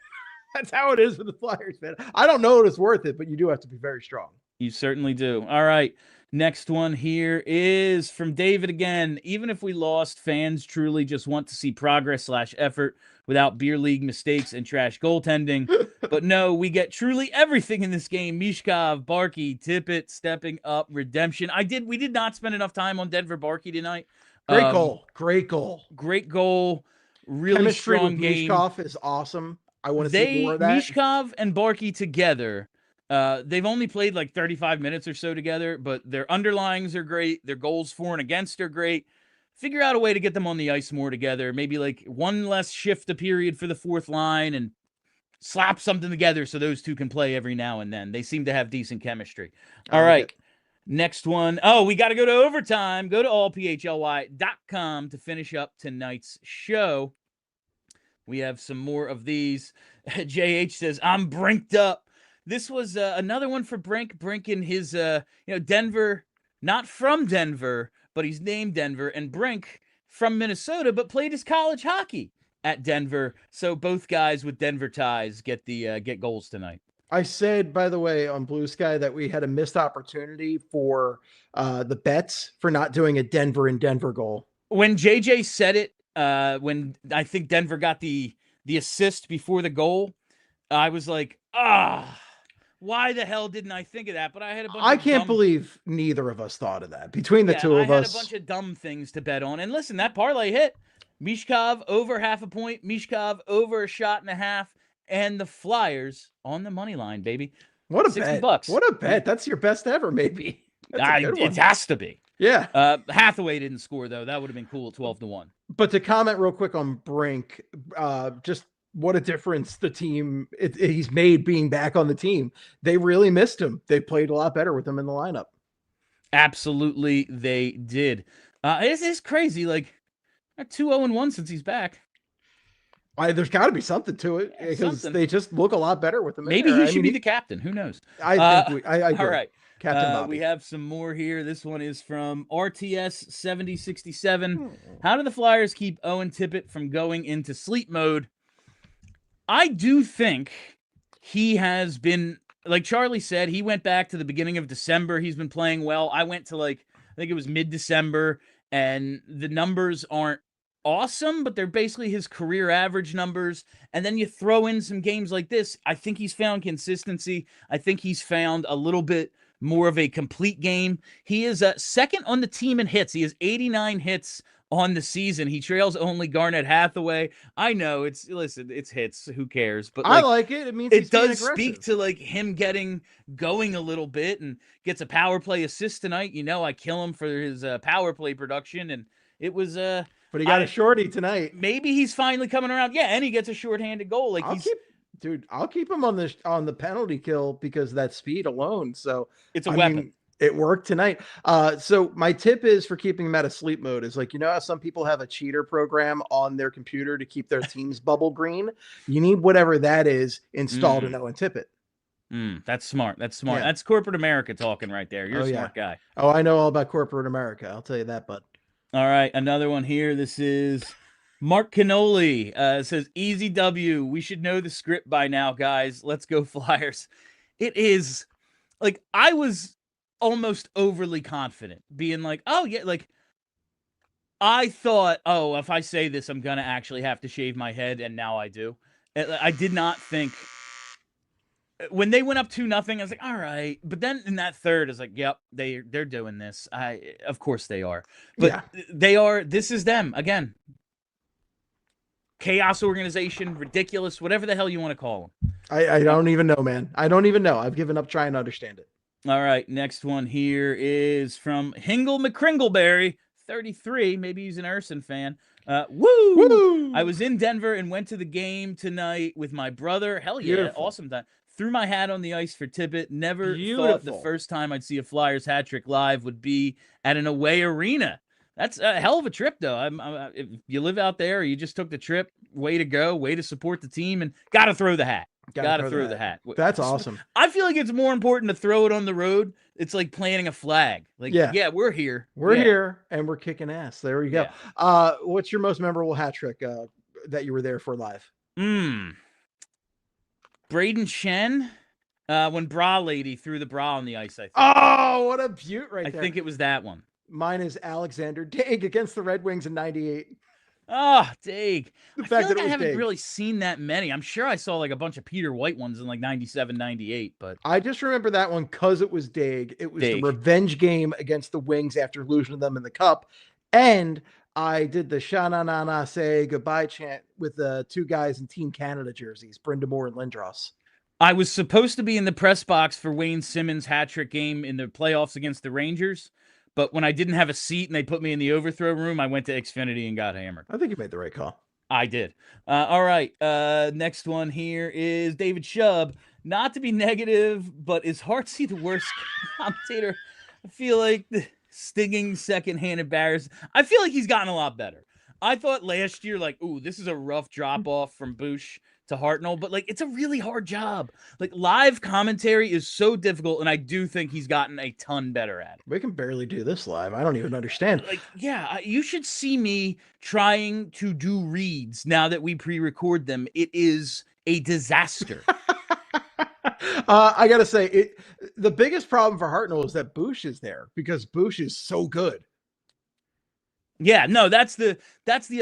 that's how it is with the Flyers, man. I don't know if it's worth it, but you do have to be very strong. You certainly do. All right. Next one here is from David again. Even if we lost, fans truly just want to see progress/effort without beer league mistakes and trash goaltending. But no, we get truly everything in this game. Michkov, Barkey, Tippett stepping up, redemption. We did not spend enough time on Denver Barkey tonight. Great goal. Really chemistry strong with game. Michkov is awesome. I want to see more of that. Michkov and Barkey together. They've only played like 35 minutes or so together, but their underlyings are great. Their goals for and against are great. Figure out a way to get them on the ice more together. Maybe like one less shift a period for the fourth line and slap something together so those two can play every now and then. They seem to have decent chemistry. All right. Next one. Oh, we got to go to overtime. Go to allphly.com to finish up tonight's show. We have some more of these. JH says, I'm brinked up. this was another one for Brink. Brink in his, Denver, not from Denver, but he's named Denver, and Brink from Minnesota, but played his college hockey at Denver. So both guys with Denver ties get goals tonight. I said, by the way, on Blue Sky that we had a missed opportunity for the bets for not doing a Denver and Denver goal. When JJ said it, when I think Denver got the assist before the goal, I was like, why the hell didn't I think of that? But I had a bunch. I can't believe neither of us thought of that. Between the two of us, I had a bunch of dumb things to bet on. And listen, that parlay hit. Michkov over 0.5 point. Michkov over 1.5 shots. And the Flyers on the money line, baby. What a $60. bet! What a bet! That's your best ever, maybe. It has to be. Yeah. Hathaway didn't score though. That would have been cool at 12-1. But to comment real quick on Brink, just what a difference the team he's made being back on the team. They really missed him. They played a lot better with him in the lineup. Absolutely, they did. It's crazy. Like 2-0-1 since he's back. There's got to be something to it because they just look a lot better with him. Maybe he should be the captain. Who knows? I think I agree. All right. Captain Bobby. We have some more here. This one is from RTS 7067. How do the Flyers keep Owen Tippett from going into sleep mode? I do think he has been, like Charlie said, he went back to the beginning of December. He's been playing well. I went to I think it was mid-December, and the numbers aren't awesome, but they're basically his career average numbers. And then you throw in some games like this. I think he's found consistency. I think he's found a little bit more of a complete game. He is second on the team in hits. He has 89 hits on the season. He trails only Garnett Hathaway. I know it's hits. Who cares? But I like it. It means it does speak to him getting going a little bit, and gets a power play assist tonight. I kill him for his power play production, and it was But he got a shorty tonight. Maybe he's finally coming around. Yeah, and he gets a shorthanded goal. I'll keep him on the penalty kill because of that speed alone. So it's a weapon. It worked tonight. So my tip is for keeping him out of sleep mode is how some people have a cheater program on their computer to keep their team's bubble green. You need whatever that is installed in Owen Tippett. That's smart. That's smart. Yeah. That's corporate America talking right there. You're a smart guy. Oh, I know all about corporate America. I'll tell you that, bud. All right, another one here. This is Mark Canoli. Says, easy W. We should know the script by now, guys. Let's go Flyers. It is, I was almost overly confident, being like, oh, yeah, I thought, oh, if I say this, I'm going to actually have to shave my head, and now I do. I did not think. When they went up 2-0, I was like, all right. But then in that third, I was like, yep, they're doing this. Of course they are. But they are. This is them again. Chaos organization, ridiculous, whatever the hell you want to call them. I don't even know, man. I don't even know. I've given up trying to understand it. All right, next one here is from Hingle McCringleberry, 33. Maybe he's an Ersson fan. Woo! I was in Denver and went to the game tonight with my brother. Hell yeah, Beautiful. Awesome time. Threw my hat on the ice for Tippett. Never thought the first time I'd see a Flyers hat trick live would be at an away arena. That's a hell of a trip, though. If you live out there or you just took the trip, way to go. Way to support the team, and got to throw the hat. Got to throw the hat. That's awesome. I feel like it's more important to throw it on the road. It's like planting a flag. Yeah, we're here. We're here, and we're kicking ass. There you go. Yeah. What's your most memorable hat trick that you were there for live? Braden Shen, when Bra Lady threw the bra on the ice, I think. Oh, what a beaut right there. I think it was that one. Mine is Alexander Daig against the Red Wings in 98. Oh, Daig. The I fact feel that I it was haven't Daig. really seen that many. I'm sure I saw a bunch of Peter White ones in 97, 98, but I just remember that one because it was Daig. It was the Daig. revenge game against the Wings after losing to them in the Cup. And I did the Sha-na-na-na say goodbye chant with the two guys in Team Canada jerseys, Brenda Moore and Lindros. I was supposed to be in the press box for Wayne Simmons' hat trick game in the playoffs against the Rangers, but when I didn't have a seat and they put me in the overthrow room, I went to Xfinity and got hammered. I think you made the right call. I did. All right. Next one here is David Shub. Not to be negative, but is Hartsey the worst commentator? I feel like the stinging secondhand embarrassment. I feel like he's gotten a lot better. I thought last year, like, ooh, this is a rough drop off from Bush to Hartnell, but like, it's a really hard job. Like, live commentary is so difficult, and I do think he's gotten a ton better at it. We can barely do this live. I don't even understand. Like, yeah, you should see me trying to do reads now that we pre-record them. It is a disaster. I gotta say, the biggest problem for Hartnell is that Bush is there because Bush is so good. Yeah, no, that's the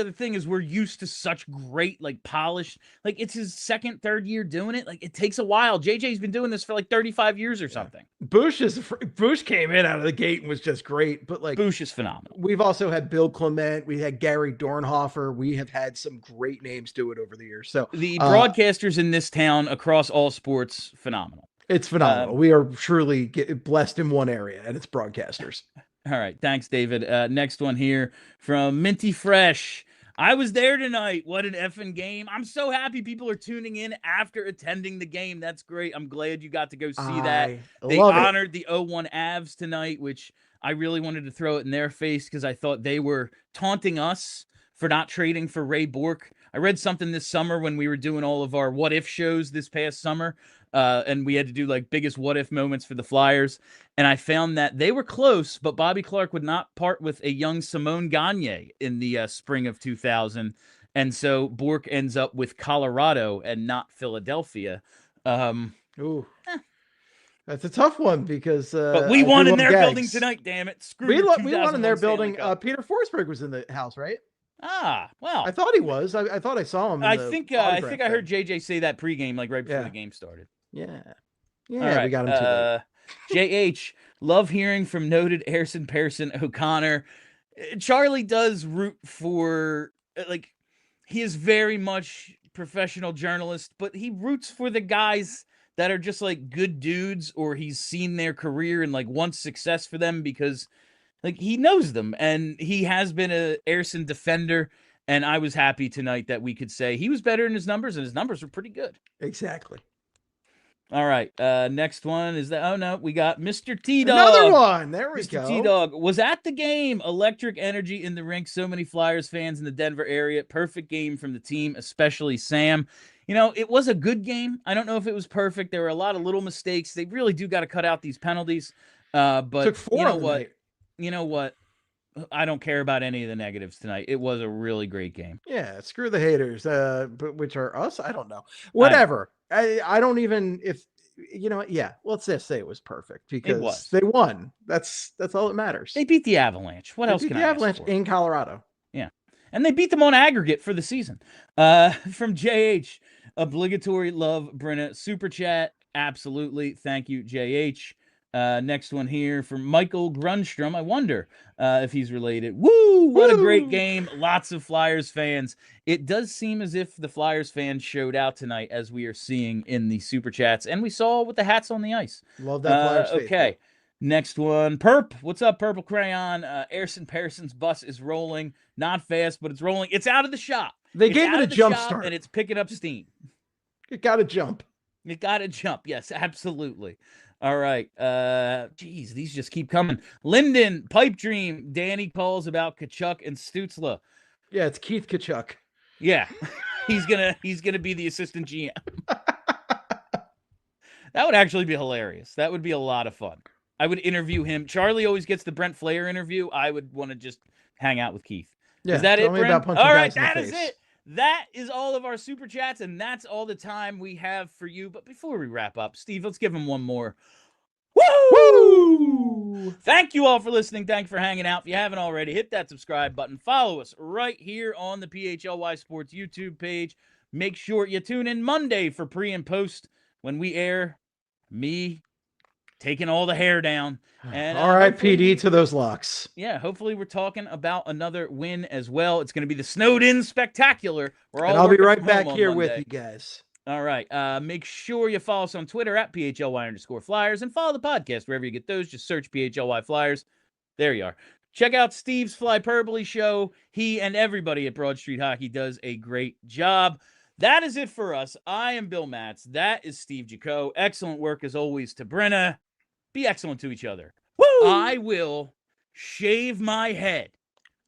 other thing is we're used to such great, like, polished, like, it's his second, third year doing it. Like, it takes a while. JJ's been doing this for like 35 years or something. Bush came in out of the gate and was just great, but like Bush is phenomenal. We've also had Bill Clement, we had Gary Dornhofer, we have had some great names do it over the years. So the broadcasters in this town across all sports, phenomenal. It's phenomenal. We are truly blessed in one area, and it's broadcasters. All right. Thanks, David. Next one here from Minty Fresh. I was there tonight. What an effing game. I'm so happy people are tuning in after attending the game. That's great. I'm glad you got to go see that. They honored the 0-1 Avs tonight, which I really wanted to throw it in their face because I thought they were taunting us for not trading for Ray Bourque. I read something this summer when we were doing all of our what if shows this past summer. And we had to do like biggest what if moments for the Flyers. And I found that they were close, but Bobby Clarke would not part with a young Simone Gagne in the spring of 2000. And so Bourque ends up with Colorado and not Philadelphia. Ooh. That's a tough one because but we won in their building tonight, damn it. We won in their building. Peter Forsberg was in the house, right? Ah, well. I thought he was. I thought I saw him. I think I heard JJ say that pregame, like right before the game started. Yeah. Yeah, right. We got him too. JH, love hearing from noted Harrison Pearson O'Connor. Charlie does root for, like, he is very much professional journalist, but he roots for the guys that are just like good dudes, or he's seen their career and like wants success for them because like he knows them and he has been a Ersson defender. And I was happy tonight that we could say he was better in his numbers, and his numbers were pretty good. Exactly. All right. Next one is that. Oh no, we got Mr. T-Dog. Another one. There we go. Mr. T-Dog was at the game. Electric energy in the rink. So many Flyers fans in the Denver area. Perfect game from the team, especially Sam. You know, it was a good game. I don't know if it was perfect. There were a lot of little mistakes. They really do got to cut out these penalties. But took 4 you know what? You know what? I don't care about any of the negatives tonight. It was a really great game. Yeah, screw the haters, but which are us. I don't know. Whatever. I don't even if you know what. Yeah, let's just say it was perfect because they won. That's all that matters. They beat the Avalanche. What else can I ask for? The Avalanche in Colorado. Yeah, and they beat them on aggregate for the season. From JH, obligatory love, Brenna super chat. Absolutely, thank you, JH. Next one here from Michael Grunstrom. I wonder if he's related. Woo! What a great game. Lots of Flyers fans. It does seem as if the Flyers fans showed out tonight, as we are seeing in the super chats, and we saw with the hats on the ice. Love that Flyers faithful. Okay. Next one. Perp. What's up, Purple Crayon? Ersson Pearson's bus is rolling. Not fast, but it's rolling. It's out of the shop. They gave it a jump start. And it's picking up steam. It got to jump. It got to jump. Yes, absolutely. All right. Geez, these just keep coming. Linden, Pipe Dream. Danny calls about Tkachuk and Stützle. Yeah, it's Keith Tkachuk. Yeah. he's gonna be the assistant GM. That would actually be hilarious. That would be a lot of fun. I would interview him. Charlie always gets the Brent Flair interview. I would want to just hang out with Keith. Yeah, is that it, Brent? All right, that is it. That is all of our super chats, and that's all the time we have for you. But before we wrap up, Steve, let's give him one more. Woo! Thank you all for listening. Thank you for hanging out. If you haven't already, hit that subscribe button. Follow us right here on the PHLY Sports YouTube page. Make sure you tune in Monday for pre and post when we air me taking all the hair down. And R.I.P.D. to those locks. Yeah, hopefully we're talking about another win as well. It's going to be the Snowed In Spectacular. I'll be right back here with you guys. All right. Make sure you follow us on Twitter at PHLY_Flyers and follow the podcast wherever you get those. Just search PHLY Flyers. There you are. Check out Steve's Flyperbole show. He and everybody at Broad Street Hockey does a great job. That is it for us. I am Bill Matz. That is Steve Jaco. Excellent work as always to Brenna. Be excellent to each other. Woo! I will shave my head.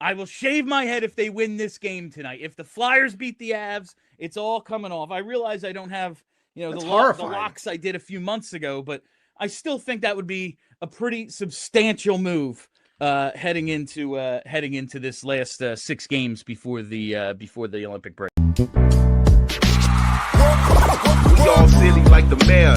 I will shave my head if they win this game tonight. If the Flyers beat the Avs, it's all coming off. I realize I don't have, the locks I did a few months ago, but I still think that would be a pretty substantial move heading into this last 6 games before the Olympic break. We all silly like the mayor.